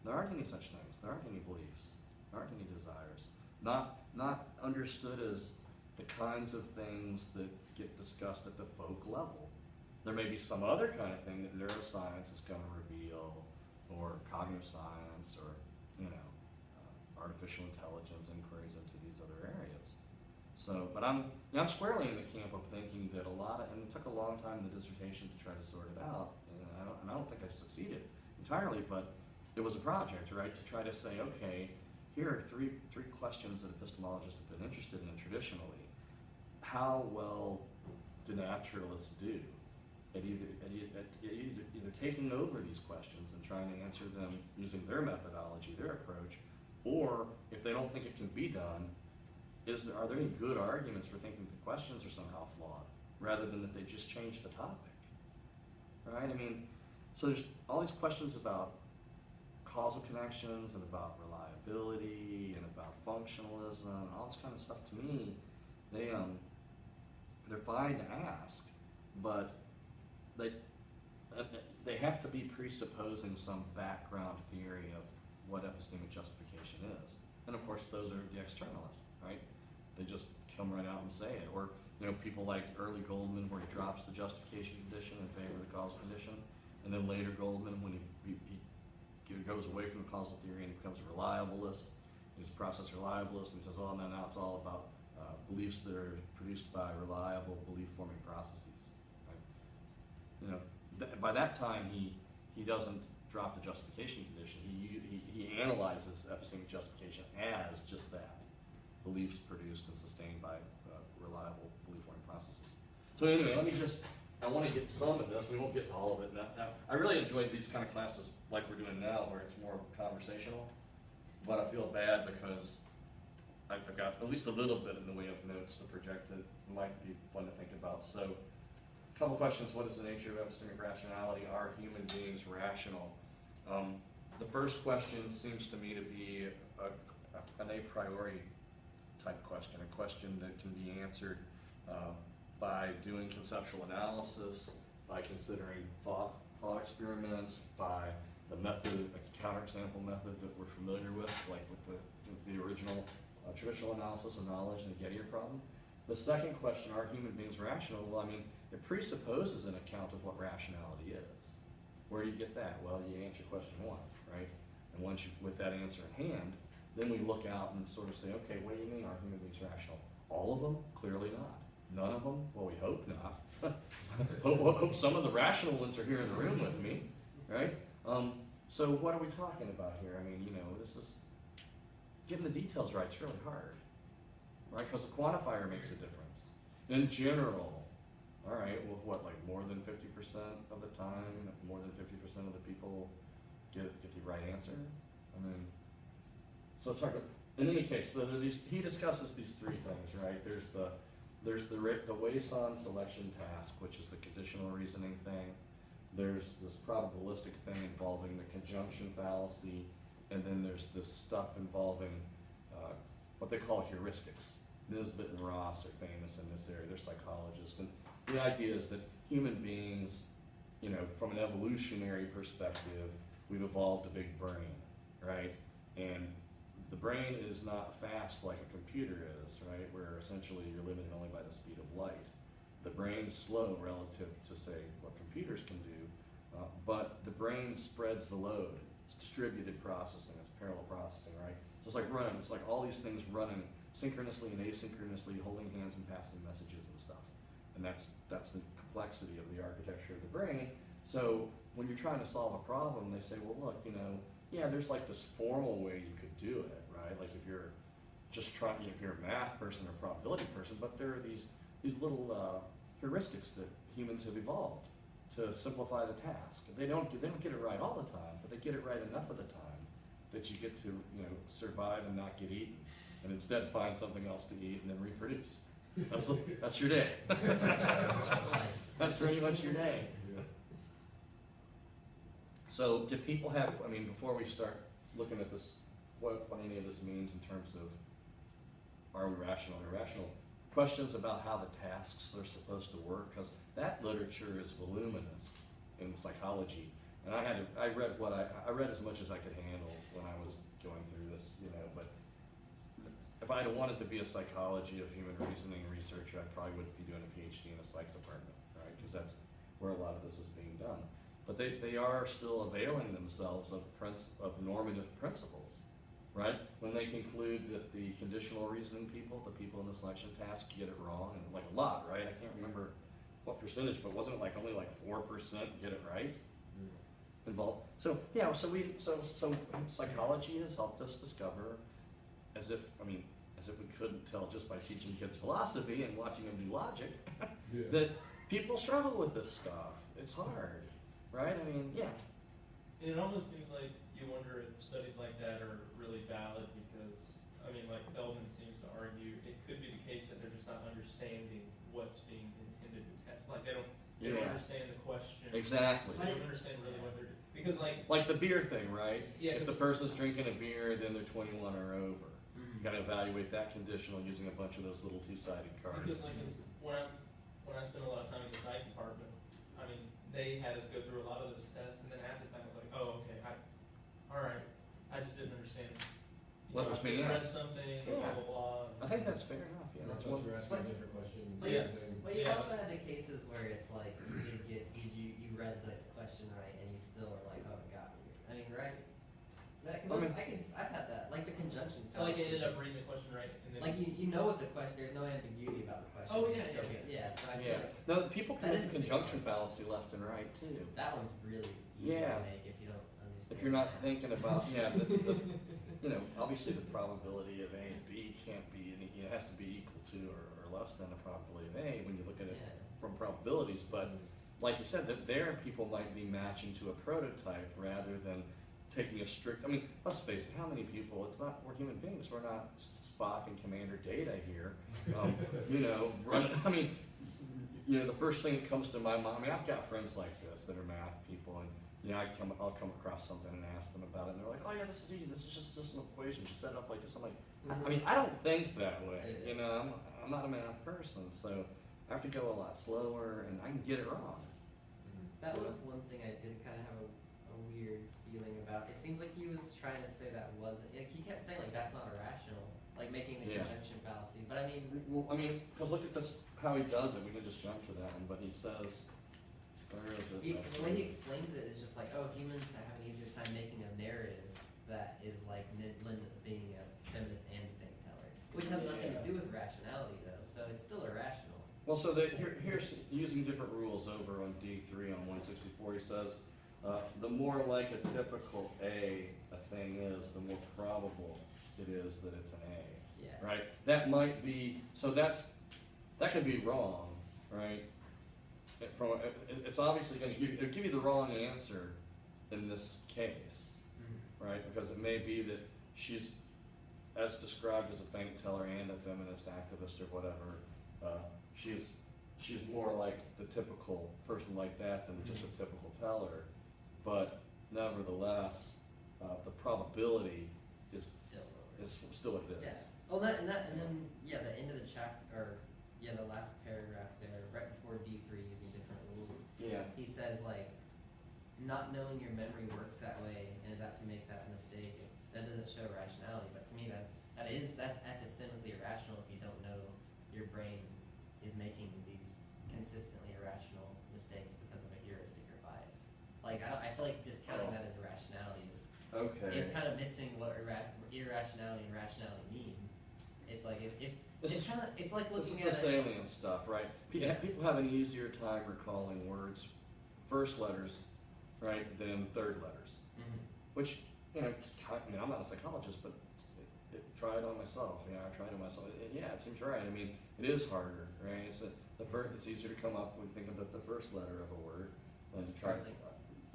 There aren't any such things. There aren't any beliefs. There aren't any desires. Not understood as the kinds of things that get discussed at the folk level. There may be some other kind of thing that neuroscience is going to reveal, or cognitive science, or artificial intelligence inquiries into these other areas. So, but I'm squarely in the camp of thinking that and it took a long time in the dissertation to try to sort it out, and I don't think I succeeded entirely, but it was a project, right, to try to say, okay, here are three questions that epistemologists have been interested in traditionally. How well do naturalists do at either taking over these questions and trying to answer them using their methodology, their approach, or if they don't think it can be done, are there any good arguments for thinking the questions are somehow flawed, rather than that they just change the topic, right? I mean, so there's all these questions about causal connections and about reliability and about functionalism and all this kind of stuff. To me, they're fine to ask, but they have to be presupposing some background theory of what epistemic justification is. And of course, those are the externalists, right? They just come right out and say it. Or people like early Goldman, where he drops the justification condition in favor of the causal condition, and then later Goldman, when he goes away from the causal theory and he becomes a reliabilist. He's a process reliabilist, and he says, oh, no, now it's all about beliefs that are produced by reliable belief-forming processes. Right? By that time, he doesn't drop the justification condition. He analyzes epistemic justification as just that. beliefs produced and sustained by reliable belief-forming processes. So anyway, I want to get some of this. We won't get to all of it. I really enjoyed these kind of classes like we're doing now, where it's more conversational. But I feel bad because I've got at least a little bit in the way of notes to project that might be fun to think about. So, a couple questions. What is the nature of epistemic rationality? Are human beings rational? The first question seems to me to be an a priori type question, a question that can be answered by doing conceptual analysis, by considering thought experiments, by the method, a counterexample method that we're familiar with, like with the original traditional analysis of knowledge and the Gettier problem. The second question, are human beings rational? Well, I mean, it presupposes an account of what rationality is. Where do you get that? Well, you answer question one, right? And once you, with that answer in hand, then we look out and sort of say, okay, what do you mean are human beings rational? All of them? Clearly not. None of them? Well, we hope not. Hope some of the rational ones are here in the room with me, right? So what are we talking about here? I mean, you know, this is, getting the details right is really hard, right? Because the quantifier makes a difference. In general, all right, well, what, like more than 50% of the time, more than 50% of the people get the right answer? I mean, so it's hard to, in any case, so there are these, he discusses these three things, right? There's the Wason selection task, which is the conditional reasoning thing. There's this probabilistic thing involving the conjunction fallacy, and then there's this stuff involving what they call heuristics. Nisbet and Ross are famous in this area. They're psychologists, and the idea is that human beings, you know, from an evolutionary perspective, we've evolved a big brain, right? And the brain is not fast like a computer is, right? Where essentially you're limited only by the speed of light. The brain's slow relative to, say, what computers can do, but the brain spreads the load. It's distributed processing, it's parallel processing, right? So it's like running, it's like all these things running synchronously and asynchronously, holding hands and passing messages and stuff. And that's the complexity of the architecture of the brain. So when you're trying to solve a problem, they say, well, look, you know, yeah, there's like this formal way you could do it, right? Like if you're just trying, if you're a math person or a probability person, but there are these little heuristics that humans have evolved to simplify the task. They don't get it right all the time, but they get it right enough of the time that you get to, you know, survive and not get eaten, and instead find something else to eat and then reproduce. That's your day. That's pretty much your day. So do people have, I mean, before we start looking at this, what any of this means in terms of are we rational or irrational, questions about how the tasks are supposed to work, because that literature is voluminous in psychology. And I read as much as I could handle when I was going through this, you know, but if I had wanted to be a psychology of human reasoning researcher, I probably would be doing a PhD in a psych department, right? Because that's where a lot of this is being done. But they are still availing themselves of normative principles, right? When they conclude that the conditional reasoning people, the people in the selection task, get it wrong, and like a lot, right? I can't remember what percentage, but wasn't it like only like 4% get it right? Involved. So yeah, so psychology has helped us discover, as if we couldn't tell just by teaching kids philosophy and watching them do logic, that people struggle with this stuff. It's hard, right? I mean, yeah. And it almost seems like you wonder if studies like that are really valid because, I mean, like Feldman seems to argue, it could be the case that they're just not understanding what's being intended to test. Like they don't understand the question. Exactly. They don't understand really what they're doing. Because like the beer thing, right? Yeah. If the person's drinking a beer, then they're 21 or over. You got to evaluate that conditional using a bunch of those little two-sided cards. Because like when I spent a lot of time in the psych department, I mean, they had us go through a lot of those tests, and then after that, I was like, oh, okay, all right, I just didn't understand. What was being asked? Something, yeah. blah, blah, blah. I think that's fair enough. Yeah, that's what one. you're asking a different question. But you Yeah. also had the cases where it's like you read the question right and you still are like, oh, it got me. I mean, right? I've had that, like the conjunction fallacy. Like I ended up reading the question right, and then like you know what the question. There's no ambiguity about the question. Oh, you yeah, still yeah. get- yeah. So I feel Yeah. like No, people That commit is a the big conjunction one. fallacy left and right too. that one's really easy Yeah. to make if you don't understand. if you're not thinking about, you know, obviously the probability of A and B can't be, it has to be equal to or less than the probability of A when you look at it Yeah. from probabilities, but like you said, that there people might be matching to a prototype rather than taking a strict, I mean, let's face it, how many people, we're human beings, we're not Spock and Commander Data here, you know, I mean, you know, the first thing that comes to my mind, I mean, I've got friends like this that are math people, and, you know, I'll come across something and ask them about it, and they're like, oh yeah, this is easy, this is just a system of equations, you set it up like this. I'm like, I mean, I don't think that way, you know, I'm not a math person, so I have to go a lot slower, and I can get it wrong. That was one thing I did kind of have a weird feeling about. It seems like he was trying to say that wasn't, like, he kept saying like that's not irrational, like making the Yeah. conjunction fallacy, but I mean, Well, I mean, because look at this, how he does it, we can just jump to that one, but he says, where is it? the way he explains it is just like, oh, humans have an easier time making a narrative that is like Lynn being a feminist and a bank teller, which has nothing to do with rationality though, so it's still irrational. Well, so here's using different rules over on D3 on 164. He says, the more like a typical a thing is, the more probable it is that it's an A. Yeah. Right? That might be, so that could be wrong, right? It's obviously going to give you the wrong answer in this case, right? Because it may be that she's as described as a bank teller and a feminist activist or whatever. She's more like the typical person like that than just a typical teller, but nevertheless, the probability is still what it is. Yeah. Oh, and then the end of the chapter, or the last paragraph there, right before D3, using different rules. Yeah. He says like, not knowing your memory works that way and is apt to make that mistake. That doesn't show rationality, but to me that's epistemically irrational if you don't know your brain is making these consistently irrational mistakes because of a heuristic or bias. Like I feel like discounting that as irrationality is kind of missing what irrationality and rationality means. It's like it's like looking at this is the salient stuff, right? People have an easier time recalling words, first letters, right, than third letters. Which, you know, I mean, I'm not a psychologist, but try it on myself. Yeah, I tried it on myself. It seems right. I mean, it is harder, right? It's easier to come up when you think about the first letter of a word than to try.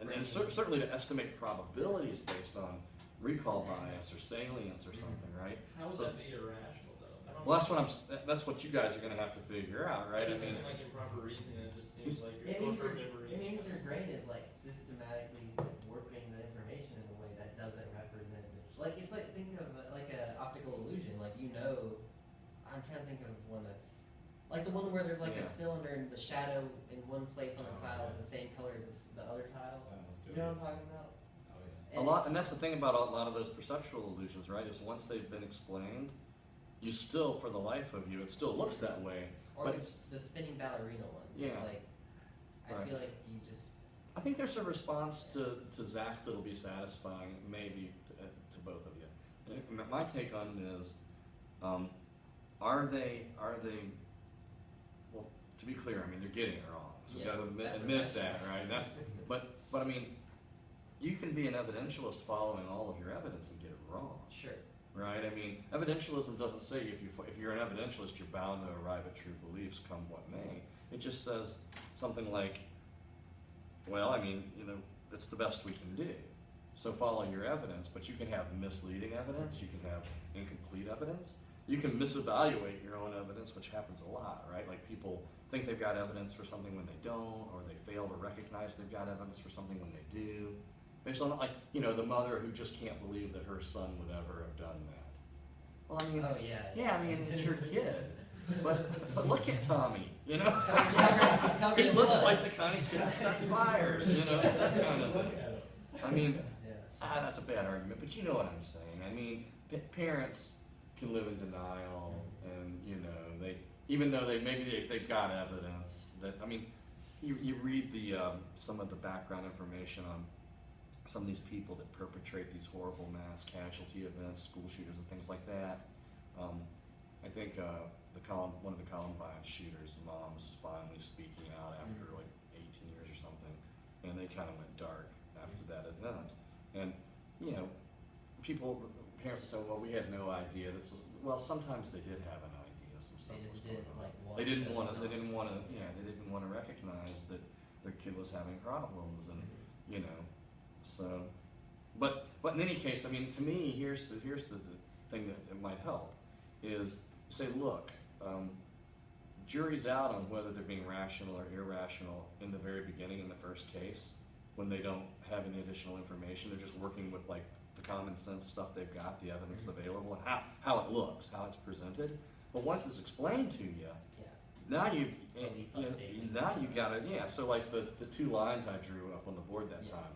And certainly to estimate probabilities based on recall bias or salience or something, right? How would that be irrational though? I don't Well, know. that's what you guys are going to have to figure out, right? It I mean, doesn't seem like improper reasoning. It just seems like it your means short-term memory. it means your brain is like systematically warping the information in a way that doesn't represent it. Like it's like think of like an optical illusion. Like I'm trying to think of one that's like the one where there's like a cylinder and the shadow in one place on the tile is the same color as the other tile. You know what I'm talking about? and that's the thing about a lot of those perceptual illusions, right? Is once they've been explained, you still, for the life of you, it still looks that way. Or but the spinning ballerina one. Yeah. It's like I Right. feel like you just I think there's a response to Zach that'll be satisfying, maybe to both of you. My take on it is, are they? Well, to be clear, I mean they're getting it wrong. So we Yeah, got to that's admit irrational. that, right? But I mean, you can be an evidentialist following all of your evidence and get it wrong. sure. Right? I mean, evidentialism doesn't say if you're an evidentialist, you're bound to arrive at true beliefs, come what may. It just says something like, well, I mean, you know, it's the best we can do. So follow your evidence, but you can have misleading evidence, you can have incomplete evidence, you can misevaluate your own evidence, which happens a lot, right? Like people think they've got evidence for something when they don't, or they fail to recognize they've got evidence for something when they do. Based on, like, you know, the mother who just can't believe that her son would ever have done that. Well, I mean, Oh yeah. I mean, it's your kid. But look at Tommy, you know? Covered He in looks blood. like the kind of kid that sets fires, you know? It's that kind of thing. I mean, Yeah. that's a bad argument, but you know what I'm saying. I mean, parents can live in denial, and you know, even though they've got evidence that, I mean, you read some of the background information on some of these people that perpetrate these horrible mass casualty events, school shooters and things like that. I think one of the Columbine shooters' mom was finally speaking out after like 18 years or something, and they kind of went dark after that event. And, you know, parents will say, well, we had no idea this was, well, sometimes they did have an idea, some stuff They was just going didn't on. like want They didn't to want to, know. they didn't want to, yeah, they didn't want to recognize that their kid was having problems and, you know, so, but in any case, I mean, to me, here's the thing that might help, is say, look, jury's out on whether they're being rational or irrational in the very beginning in the first case, when they don't have any additional information. They're just working with like the common sense stuff they've got, the evidence available, and how it looks, how it's presented. But once it's explained to you, Yeah. now you Relief know, update. now you got it. Yeah. So like the 2 lines I drew up on the board that Yeah. time,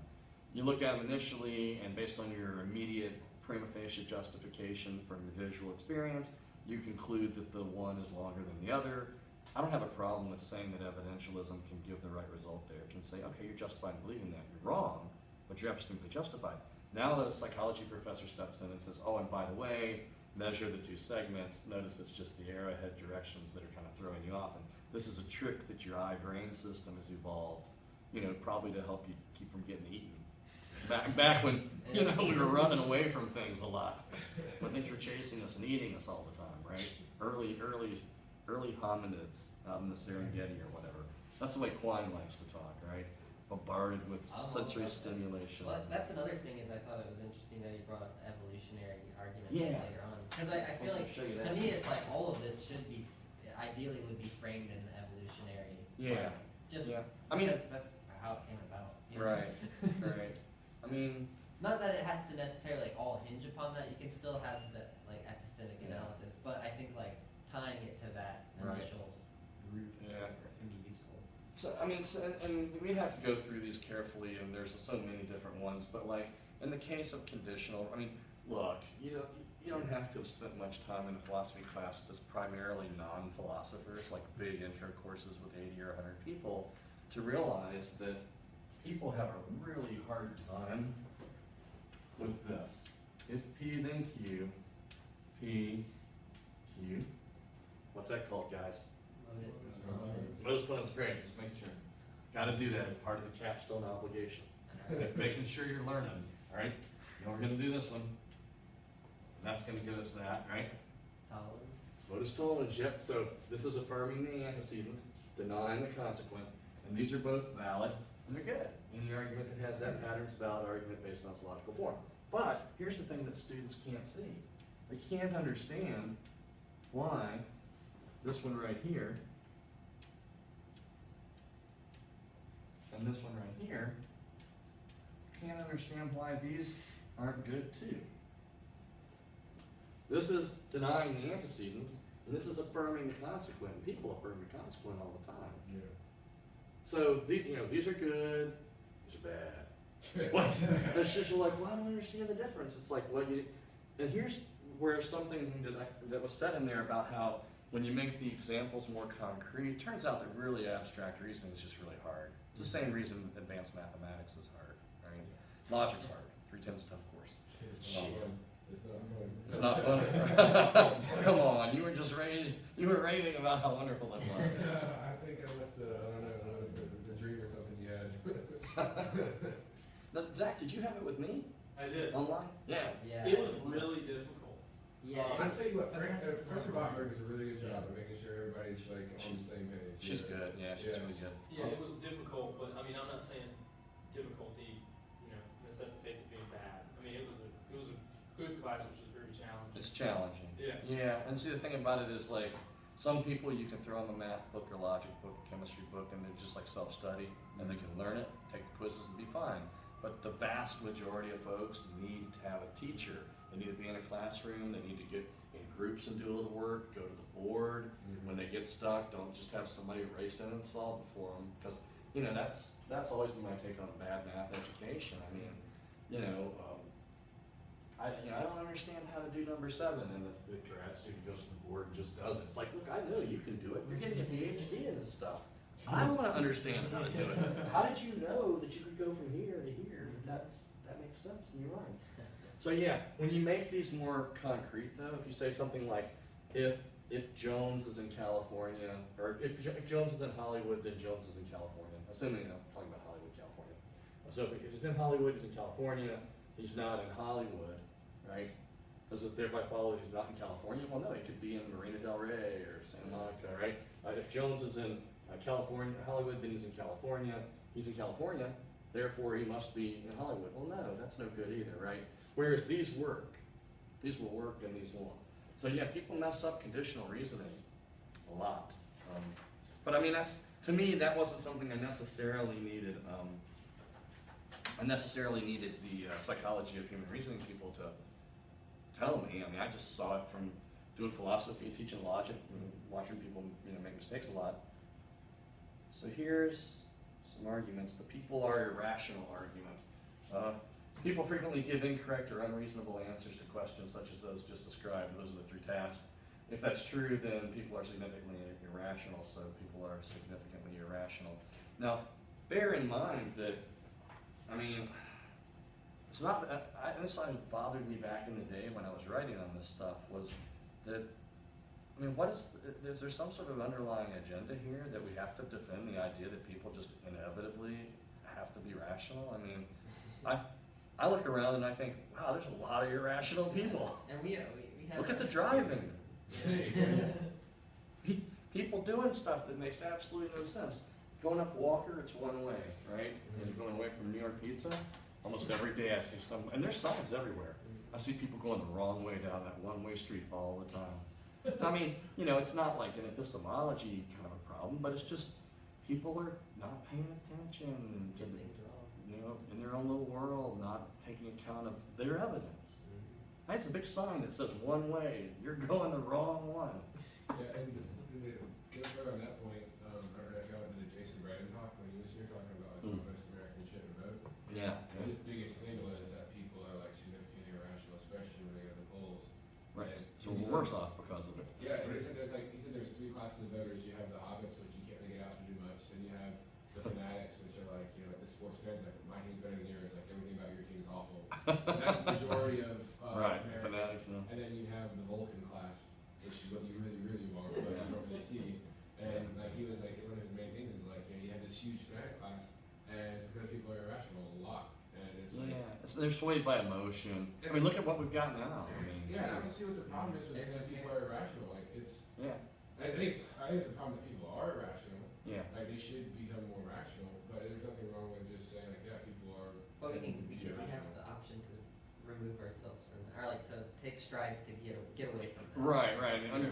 you look at them initially, and based on your immediate prima facie justification from your visual experience, you conclude that the one is longer than the other. I don't have a problem with saying that evidentialism can give the right result there. It can say, okay, you're justified in believing that. You're wrong, but you're absolutely justified. Now the psychology professor steps in and says, oh, and by the way, measure the 2 segments. Notice it's just the arrowhead directions that are kind of throwing you off. And this is a trick that your eye-brain system has evolved, you know, probably to help you keep from getting eaten. Back when, you know, we were running away from things a lot. When things were chasing us and eating us all the time, right? Early hominids out in the Serengeti or whatever. That's the way Quine likes to talk, right? Bombarded with sensory stimulation. Well, that's another thing is I thought it was interesting that he brought up the evolutionary arguments Yeah. later on. Because I feel like, Show you to that. me, it's like all of this should be, ideally would be framed in an evolutionary. Yeah. Like, just Yeah. I mean, because that's how it came about. You know? right, right. I mean, Not that it has to necessarily like, all hinge upon that. You can still have the like epistemic Yeah. analysis, but I think like tying it to that Right. initial root Yeah. can be useful. so I mean, and we have to go through these carefully, and there's so many different ones. But like in the case of conditional, I mean, look, you don't have to have spent much time in a philosophy class that's primarily non-philosophers, like big intro courses with 80 or 100 people, to realize that people have a really hard time with this. If P then Q, P, Q, what's that called, guys? Modus Most ones great, just make sure. Gotta do that as part of the capstone obligation. Making sure you're learning, all right? You know, we're gonna do this one. And that's gonna give us that, right? tolerance. Modus tollens, yep. So this is affirming the antecedent, denying the consequent, and these are both valid, and they're good. Any argument that has that pattern is a valid argument based on its logical form. But here's the thing that students can't see. They can't understand why this one right here and this one right here can't understand why these aren't good too. This is denying the antecedent, and this is affirming the consequent. People affirm the consequent all the time. Yeah. So these are good, these are bad. Well, it's just like, well, I don't understand the difference. It's like, well, and here's where something that was said in there about how when you make the examples more concrete, it turns out that really abstract reasoning is just really hard. It's the same reason advanced mathematics is hard, right? Logic's hard. 310's a tough course. It's not fun. It's not fun. Come on, you were raving about how wonderful it was. I think I must have, I don't know, the dream or something you had. Now, Zach, did you have it with me I did. online? Yeah. Yeah. It was really difficult. Yeah. I tell you what, but that's- Professor Bachberg does a really good job of making sure everybody's like on the same page. She's good. Yeah, she's Yeah. really good. Yeah, it was difficult, but I mean, I'm not saying difficulty, necessitates it being bad. I mean, it was a good class, which was very challenging. It's challenging. Yeah. Yeah, and see the thing about it is like some people you can throw them a math book or logic book, chemistry book, and they're just like self-study, and they can learn it, take the quizzes, and be fine. But the vast majority of folks need to have a teacher. They need to be in a classroom. They need to get in groups and do a little work. Go to the board. Mhm. When they get stuck, don't just have somebody race in and solve it for them. Because that's always been my take on a bad math education. I mean, I don't understand how to do number 7, and the grad student goes to the board and just does it. It's like, look, I know you can do it. You're getting a PhD in this stuff. I want to understand how to do it. How did you know that you could go from here to here? That makes sense in your mind. So yeah, when you make these more concrete, though, if you say something like, if Jones is in California, or if Jones is in Hollywood, then Jones is in California. Assuming I'm talking about Hollywood, California. So if it's in Hollywood, it's in California, he's not in Hollywood, right? Does it thereby follow that he's not in California? Well, no, he could be in Marina Del Rey or Santa Monica, right? If Jones is in California, Hollywood, then he's in California. He's in California, therefore he must be in Hollywood. Well, no, that's no good either, right? Whereas these work. These will work and these won't. So yeah, people mess up conditional reasoning a lot. But I mean, to me, that wasn't something I necessarily needed. I necessarily needed the psychology of human reasoning people to tell me. I mean, I just saw it from doing philosophy, teaching logic, and watching people, make mistakes a lot. So here's some arguments. The people are irrational argument. People frequently give incorrect or unreasonable answers to questions such as those just described. Those are the 3 tasks. If that's true, then people are significantly irrational, so people are significantly irrational. Now, bear in mind that, I mean, it's not, this always bothered me back in the day when I was writing on this stuff, was that, I mean, is there some sort of underlying agenda here that we have to defend the idea that people just inevitably have to be rational? I mean, I look around and I think, wow, there's a lot of irrational people. And we have Look at the that driving. experience. People doing stuff that makes absolutely no sense. Going up Walker, it's one way, right? And you're going away from New York Pizza. Almost every day I see and there's signs everywhere. I see people going the wrong way down that one-way street all the time. I mean, it's not like an epistemology kind of a problem, but it's just people are not paying attention to Get things wrong. in their own little world, not taking account of their evidence. That's a big sign that says one way. You're going the wrong one. Yeah, and get further on that point, I don't know if y'all went to the Jason Braden talk when he was here talking about most Americans shouldn't vote. Yeah. His biggest thing was that people are significantly irrational, especially when they go to the polls. Right. And So he's we're worse like- off because of it. Yeah, and he said there's 3 classes of voters. You have the hobbits, which you can't really get out to do much. Then you have the fanatics, which are the sports fans, my team's better than yours, everything about your team is awful. And that's the majority of Right, Americans. fanatics, no. And then you have the Vulcan class, which is what you really, really want, but you don't really see. And he was one of his main things is you have this huge fanatic class, and it's because people are irrational a lot. And it's They're swayed by emotion. I mean, look at what we've got now. I mean, I don't see what the problem is with saying people are irrational. yeah, I think it's a problem that people are irrational. yeah. They should become more rational, but there's nothing wrong with just saying people are. But we tend to be have irrational. the option to remove ourselves from that, or to take strides to get away from that. Right.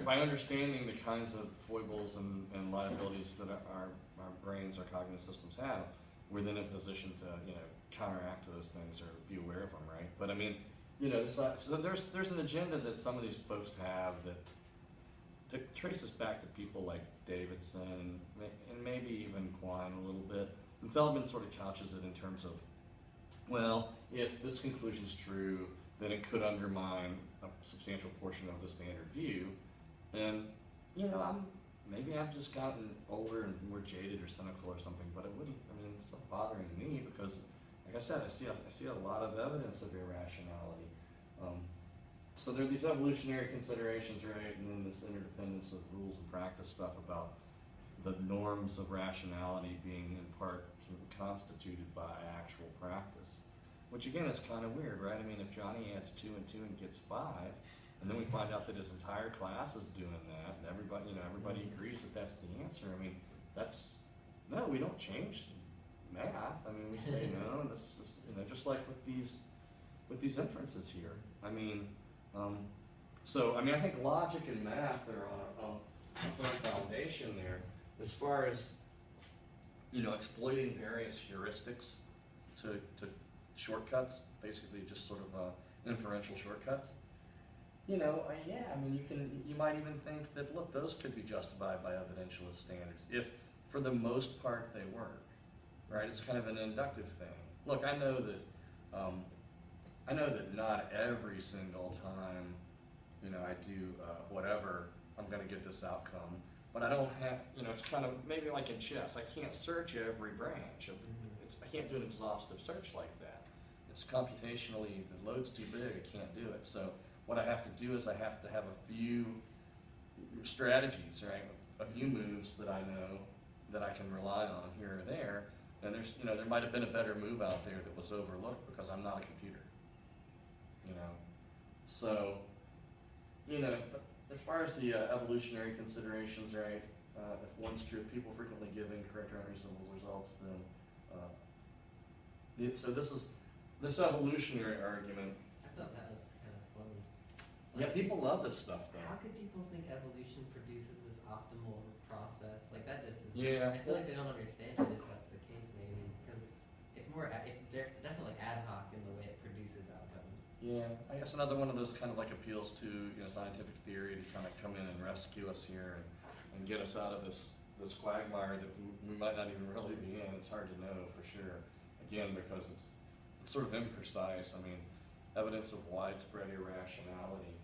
By understanding the kinds of foibles and liabilities that our brains, our cognitive systems have, we're then in a position to counteract those things or be aware of them, right? But I mean, so there's an agenda that some of these folks have that traces back to people like Davidson and maybe even Quine a little bit. And Feldman sort of couches it in terms of, well, if this conclusion's true, then it could undermine a substantial portion of the standard view. And, maybe I've just gotten older and more jaded or cynical or something, but it's not bothering me because, like I said, I see a lot of evidence of irrationality. So there are these evolutionary considerations, right, and then this interdependence of rules and practice stuff about the norms of rationality being in part constituted by actual practice, which again is kind of weird, right? I mean, if Johnny adds 2 and 2 and gets 5, and then we find out that his entire class is doing that, and everybody agrees that that's the answer. I mean, no, we don't change math. I mean, we say no, this just like with these inferences here. I mean, I think logic and math are on a firm foundation there as far as exploiting various heuristics to shortcuts, basically just sort of inferential shortcuts. You might even think that, look, those could be justified by evidentialist standards if, for the most part, they work. Right? It's kind of an inductive thing. Look, I know that not every single time, I do whatever, I'm going to get this outcome. But I don't have, it's kind of maybe like in chess. I can't search every branch. I can't do an exhaustive search like that. It's computationally, the load's too big. I can't do it. So what I have to do is I have to have a few strategies, right? A few moves that I know that I can rely on here or there. And there might have been a better move out there that was overlooked because I'm not a computer. So, but as far as the evolutionary considerations, right? If one's true, if people frequently give incorrect or unreasonable results, then so this evolutionary argument. I thought that was kind of funny. Yeah, people love this stuff, though. How could people think evolution produces this optimal process? Like that just is. Yeah. I feel like they don't understand it if that's the case, maybe, because it's more definitely ad hoc in the way it produces outcomes. Yeah, I guess another one of those kind of like appeals to scientific theory to kind of come in and rescue us here and get us out of this quagmire that we might not even really be in. It's hard to know for sure. Again, because it's sort of imprecise. I mean, evidence of widespread irrationality.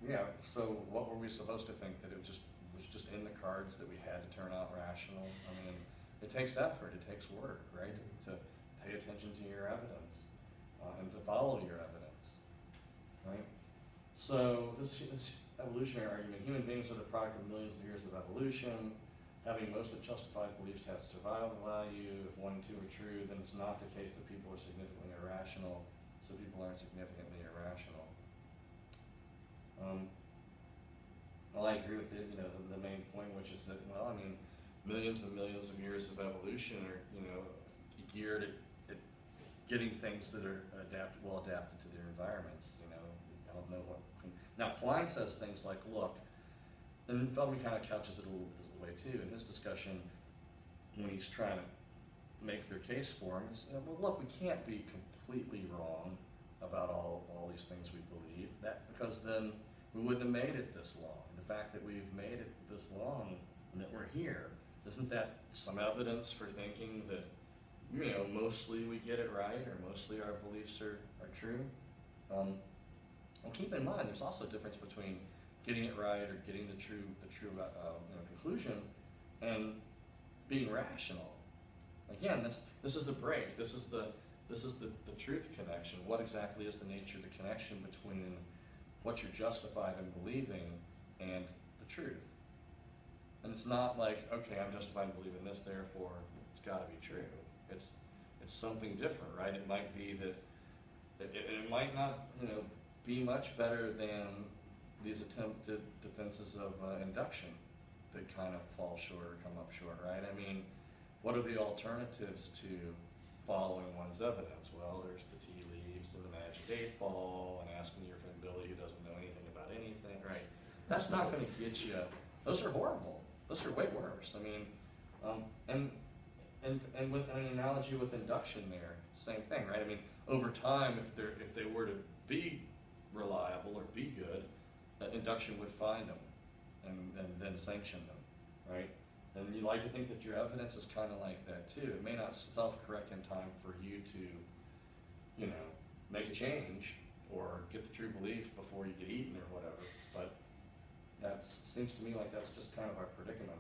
Yeah. So what were we supposed to think, that it was just in the cards that we had to turn out rational? I mean, it takes effort. It takes work, right? To pay attention to your evidence and to follow your evidence, right? So this evolutionary argument: human beings are the product of millions of years of evolution. Having most of justified beliefs has survival value. If 1 and 2 are true, then it's not the case that people are significantly irrational, so people aren't significantly irrational. Well, I agree with it, the main point, which is that, well, I mean, millions and millions of years of evolution are, geared at getting things that are well adapted to their environments, I don't know what. Now, Klein says things like, look, and Feldman kind of couches it a little bit this way too in his discussion when he's trying to make their case for him. Is, well, look, we can't be completely wrong about all these things we believe, because then we wouldn't have made it this long. The fact that we've made it this long and that we're here, isn't that some evidence for thinking that mostly we get it right, or mostly our beliefs are true? And keep in mind, there's also a difference between getting it right or getting the true conclusion and being rational. Again, this is the break. This is the truth connection. What exactly is the nature of the connection between what you're justified in believing and the truth? And it's not like, okay, I'm justified in believing this, therefore it's got to be true. It's something different, right? It might be that it might not be much better than these attempted defenses of induction that kind of fall short or come up short, right? I mean, what are the alternatives to following one's evidence? Well, there's the tea leaves and the magic 8-ball and asking your friend Billy, who doesn't know anything about anything, right? That's not going to get you. Those are horrible. Those are way worse. I mean, and with an analogy with induction, there, same thing, right? I mean, over time, if they were to be reliable or be good, induction would find them and then sanction them, right? And you like to think that your evidence is kind of like that too. It may not self-correct in time for you to, make a change or get the true belief before you get eaten or whatever. But that seems to me like that's just kind of our predicament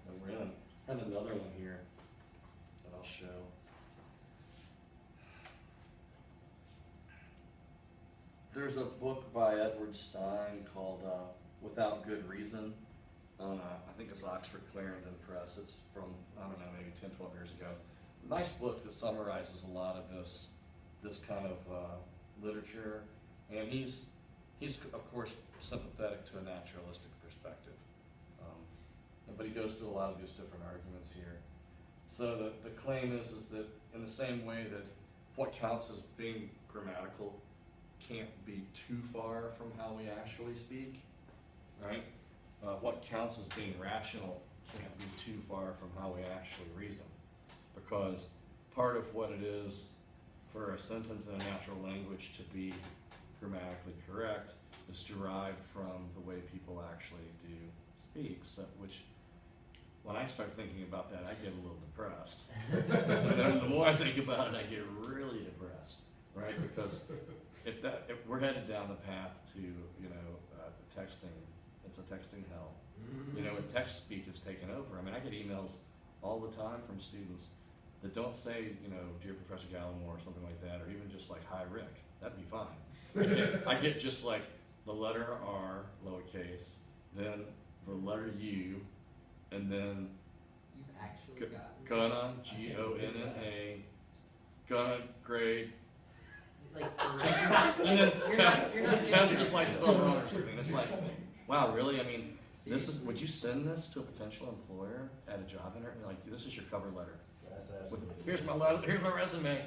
that we're in. And another one here that I'll show. There's a book by Edward Stein called Without Good Reason. I think it's Oxford Clarendon Press. It's from, I don't know, maybe 10, 12 years ago. Nice book that summarizes a lot of this kind of literature. And he's of course sympathetic to a naturalistic perspective. But he goes through a lot of these different arguments here. So the claim is that in the same way that what counts as being grammatical can't be too far from how we actually speak, right? What counts as being rational can't be too far from how we actually reason, because part of what it is for a sentence in a natural language to be grammatically correct is derived from the way people actually do speak, so, which when I start thinking about that, I get a little depressed. And then the more I think about it, I get really depressed, right? Because if we're headed down the path to, texting, it's a texting hell. If text speak is taken over, I mean, I get emails all the time from students that don't say, dear Professor Gallimore or something like that, or even just like, hi Rick, that'd be fine. I get just like the letter R, lowercase, then the letter U, and then You've actually gotten gonna, Gonna, grade. like for And then you're not test doing just it. like spelled wrong or something. It's like, wow, really? I mean, this is, Seriously. would you send this to a potential employer at a job interview? Like, this is your cover letter. That's With, absolutely. here's my resume.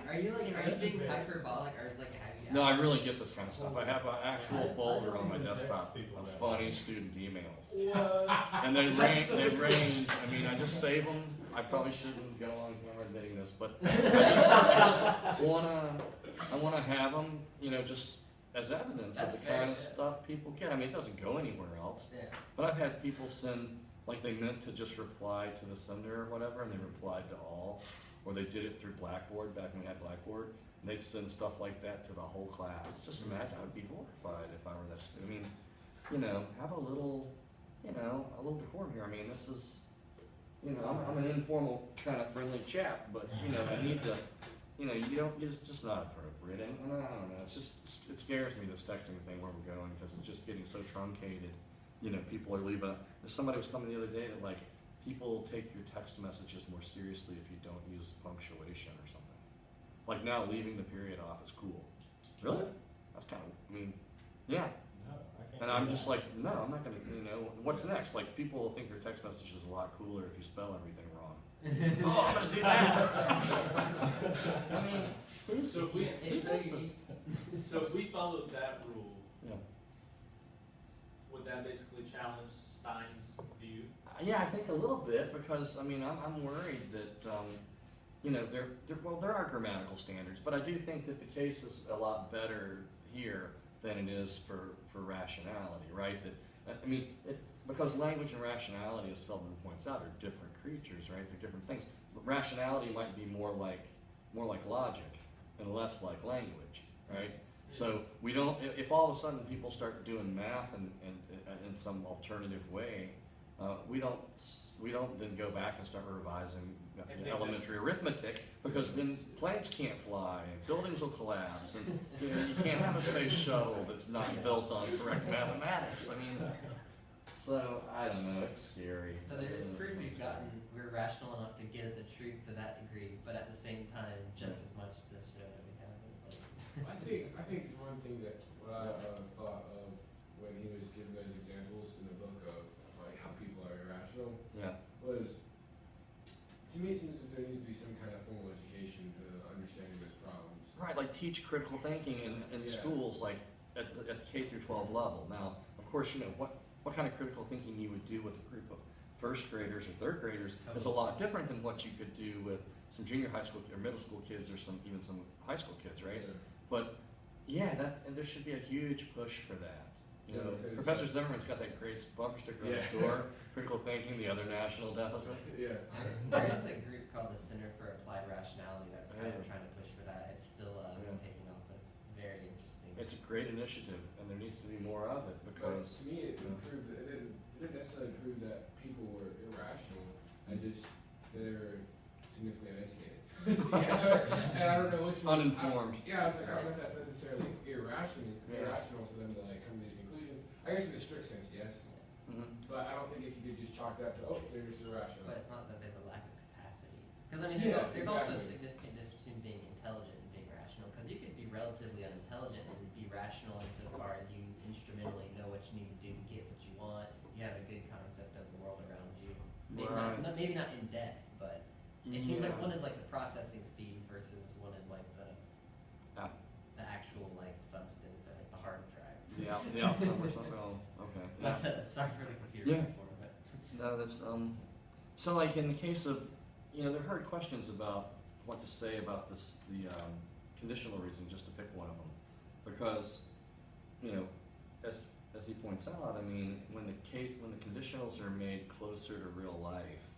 Are you being hyperbolic or is like have you? No, I really get this kind of stuff. I have an actual folder on my desktop of funny student emails. What? And they range, I mean, I just save them. I probably shouldn't go on camera admitting this, but I just wanna have them, you know, just as evidence That's of the fair, kind of yeah. stuff people get. I mean, it doesn't go anywhere else. Yeah. But I've had people send, like they meant to just reply to the sender or whatever, and they replied to all, or they did it through Blackboard back when we had Blackboard, and they'd send stuff like that to the whole class. Just imagine, I would be horrified if I were that student. I mean, you know, have a little decorum here. I mean, this is, you know, I'm an informal kind of friendly chap, but you know, I need to, you know, it's just not appropriate. And I don't know, it scares me, this texting thing, where we're going, because it's just getting so truncated. You know, people are leaving. Somebody was coming the other day that like, people take your text messages more seriously if you don't use punctuation or something. Like now, leaving the period off is cool. Really? That's kind of, I mean, yeah. No, I can't And do I'm that. just like, no, I'm not gonna, you know, what's next? Like, people will think your text message is a lot cooler if you spell everything wrong. Oh, I'm gonna do that. I mean, So if we, It's so does this? unique. so if we followed that rule, Yeah. would that basically challenge Stein's view? Yeah, I think a little bit, because, I mean, I'm worried that, you know, there are grammatical standards, but I do think that the case is a lot better here than it is for rationality, right? That, I mean, because language and rationality, as Feldman points out, are different creatures, right? They're different things. But rationality might be more like logic and less like language, right? So we don't, if all of a sudden people start doing math in some alternative way, we don't then go back and start revising I think elementary arithmetic, because then planes can't fly and buildings will collapse, and you know, you can't have a space shuttle that's not built on correct mathematics. I mean, so I don't know, it's scary. So there is proof we've gotten we're rational enough to get at the truth to that degree, but at the same time, just as much to show that we have it. Like, I think one thing that what I thought of when he was giving those examples in the book of like how people are irrational Yeah. was, to me it seems that there needs to be some kind of formal education to understanding those problems. Right, like teach critical thinking in Yeah. schools, like at the K through 12 level. Now, of course, you know, what kind of critical thinking you would do with a group of first graders or third graders is a lot different than what you could do with some junior high school or middle school kids, or even some high school kids, right? Yeah. But yeah, and there should be a huge push for that. You Yeah, know, because- Professor Zimmerman's got that great bumper sticker on his Yeah. door, critical thinking, the other national deficit. Yeah. there is a group called the Center for Applied Rationality that's kind of Yeah. trying to push for that. It's still Yeah. taking off, but it's very interesting. It's a great initiative, and there needs to be more of it, But because to me, it proved that it didn't necessarily prove that people were irrational. They're significantly uneducated. And I don't know which one. uninformed. Yeah, I was like, I don't know if that's necessarily irrational Yeah. for them to like come to these conclusions. I guess in a strict sense, yes. Mhm. But I don't think if you could just chalk that to, oh, they're just irrational. But it's not that there's a lack of capacity. Because I mean, Yeah, there's also a exactly. significant difference between being intelligent and being rational. Because you could be relatively unintelligent and be rational insofar as you instrumentally know what you need to do to get what you want. You have a good concept of the world around you. Maybe Right. maybe not in depth, but it seems like Yeah. one is like the processing speed versus one is like Ah. the actual like substance or like the hard drive. The outcome or something. Oh, okay. That's Yeah. sorry for the computer Yeah. metaphor, but No, that's so like in the case of, you know, there are hard questions about what to say about the conditional reasoning, just to pick one of them, because, you know, as he points out, I mean, when the conditionals are made closer to real life,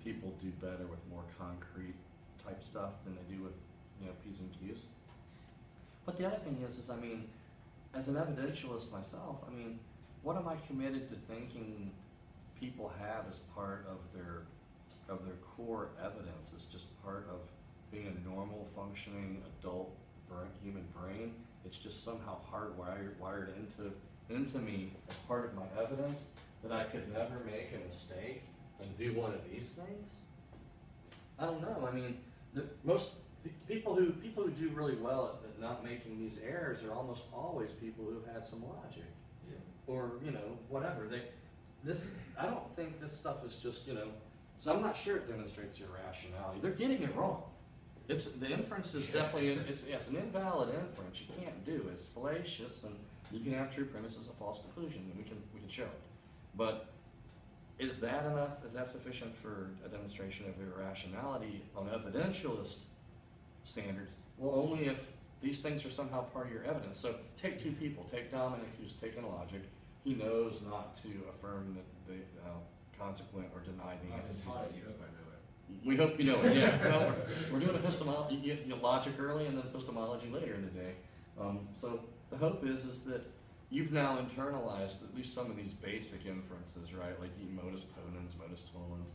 people do better with more concrete type stuff than they do with, you know, P's and Q's. But the other thing is I mean, as an evidentialist myself, I mean, what am I committed to thinking people have as part of their core evidence, as just part of being a normal functioning adult human brain? It's just somehow wired into me as part of my evidence that I could never make a mistake and do one of these things? I don't know. I mean, most people who do really well at not making these errors are almost always people who've had some logic, Yeah. or whatever. I don't think this stuff is just So I'm not sure it demonstrates irrationality. They're getting it wrong. The inference is definitely it's an invalid inference. You can't do it. It's fallacious, and you can have true premises and false conclusion, and we can show it. But is that enough? Is that sufficient for a demonstration of irrationality on evidentialist standards? Well, only if these things are somehow part of your evidence. So take two people. Take Dominic, who's taken logic. He knows not to affirm the consequent or deny the If it's antecedent. hot, you hope I know it. We hope you know it, yeah. Well, we're doing epistemology, you get logic early and then epistemology later in the day. So the hope is that you've now internalized at least some of these basic inferences, right? Like modus ponens, modus tollens.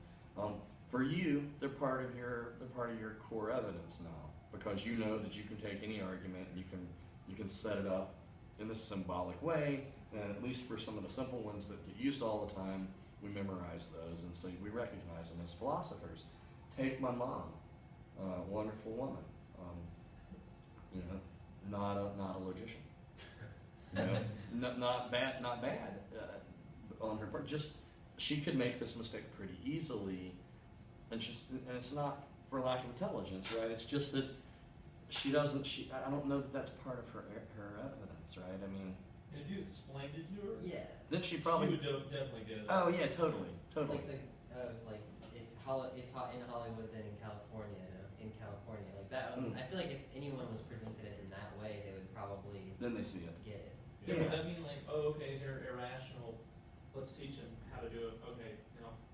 For you, they're part of your core evidence now, because you know that you can take any argument and you can set it up in a symbolic way, and at least for some of the simple ones that get used all the time, we memorize those, and so we recognize them as philosophers. Take my mom, wonderful woman, not a logician, not bad on her part. Just she could make this mistake pretty easily, and it's not for lack of intelligence, right? It's just that she doesn't. I don't know that that's part of her evidence, right? I mean. And if you explained it to her, Yeah. Then she probably. would definitely get it. Oh yeah, totally. Like if in Hollywood then in California, like that. Mm. I feel like if anyone was presented it in that way, they would probably Then they see it. get it. Yeah. Yeah. Would that mean like, oh, okay, they're irrational. Let's teach them how to do it. Okay,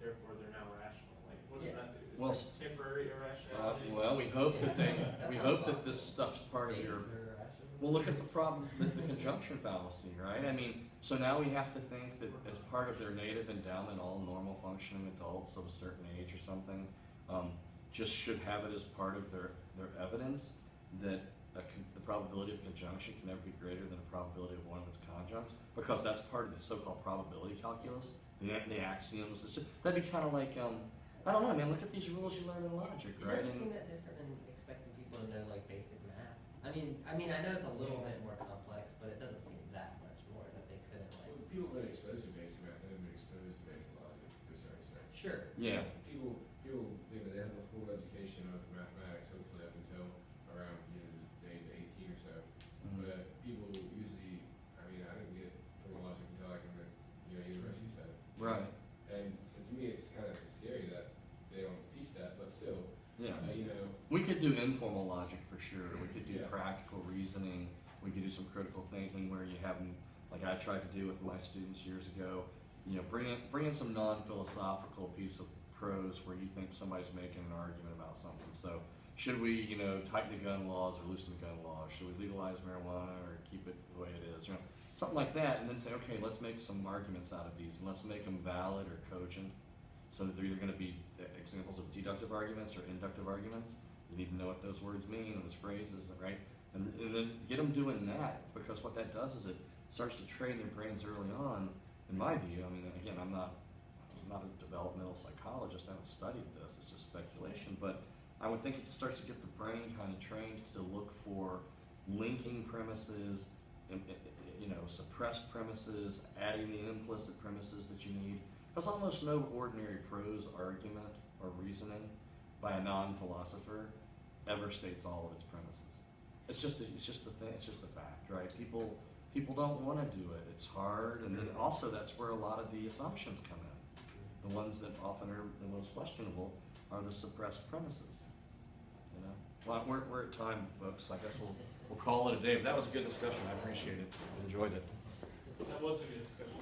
therefore they're now rational. Like, what does Yeah. that do? It's Well, like temporary irrationality. Well, we hope that That's we not hope that possible. this stuff's part of your. Babies are irrational. Well, look at the problem, the conjunction fallacy, right? I mean, so now we have to think that as part of their native endowment, all normal functioning adults of a certain age or something, just should have it as part of their evidence that the probability of conjunction can never be greater than the probability of one of its conjuncts, because that's part of the so-called probability calculus, the axioms. That'd be kind of like, I don't know, man, look at these rules you learn in logic, It right? doesn't seem that different than expecting people to know like basic math. I mean, I know it's a little bit more complex, but it doesn't seem that much more that they couldn't like. Well, people have been exposed to basic math, they haven't been exposed to basic logic to a certain extent. Sure. People, Yeah. they have a full education of mathematics, hopefully up until around this age of 18 or so. Mhm. But people usually, I didn't get formal logic until like in the university setting. Right. And to me, it's kind of scary that they don't teach that, but still, Yeah. we We could do informal logic for sure. We could do Yeah. practical reasoning. We could do some critical thinking where you have them, like I tried to do with my students years ago. Bring in some non-philosophical piece of prose where you think somebody's making an argument about something. So, should we, tighten the gun laws or loosen the gun laws? Should we legalize marijuana or keep it the way it is? Something like that, and then say, okay, let's make some arguments out of these, and let's make them valid or cogent. So that they're either going to be examples of deductive arguments or inductive arguments. You need to know what those words mean, those phrases, right? And then get them doing that, because what that does is it starts to train their brains early on. In my view, again, I'm not a developmental psychologist. I haven't studied this. It's just speculation. But I would think it starts to get the brain kind of trained to look for linking premises, suppressed premises, adding the implicit premises that you need. There's almost no ordinary prose argument or reasoning by a non-philosopher ever states all of its premises. It's just a thing. It's just a fact, right? People don't want to do it. It's hard, and then also that's where a lot of the assumptions come in. The ones that often are the most questionable are the suppressed premises. Well, we're at time, folks. I guess we'll call it a day. But that was a good discussion. I appreciate it. Enjoyed it. That was a good discussion.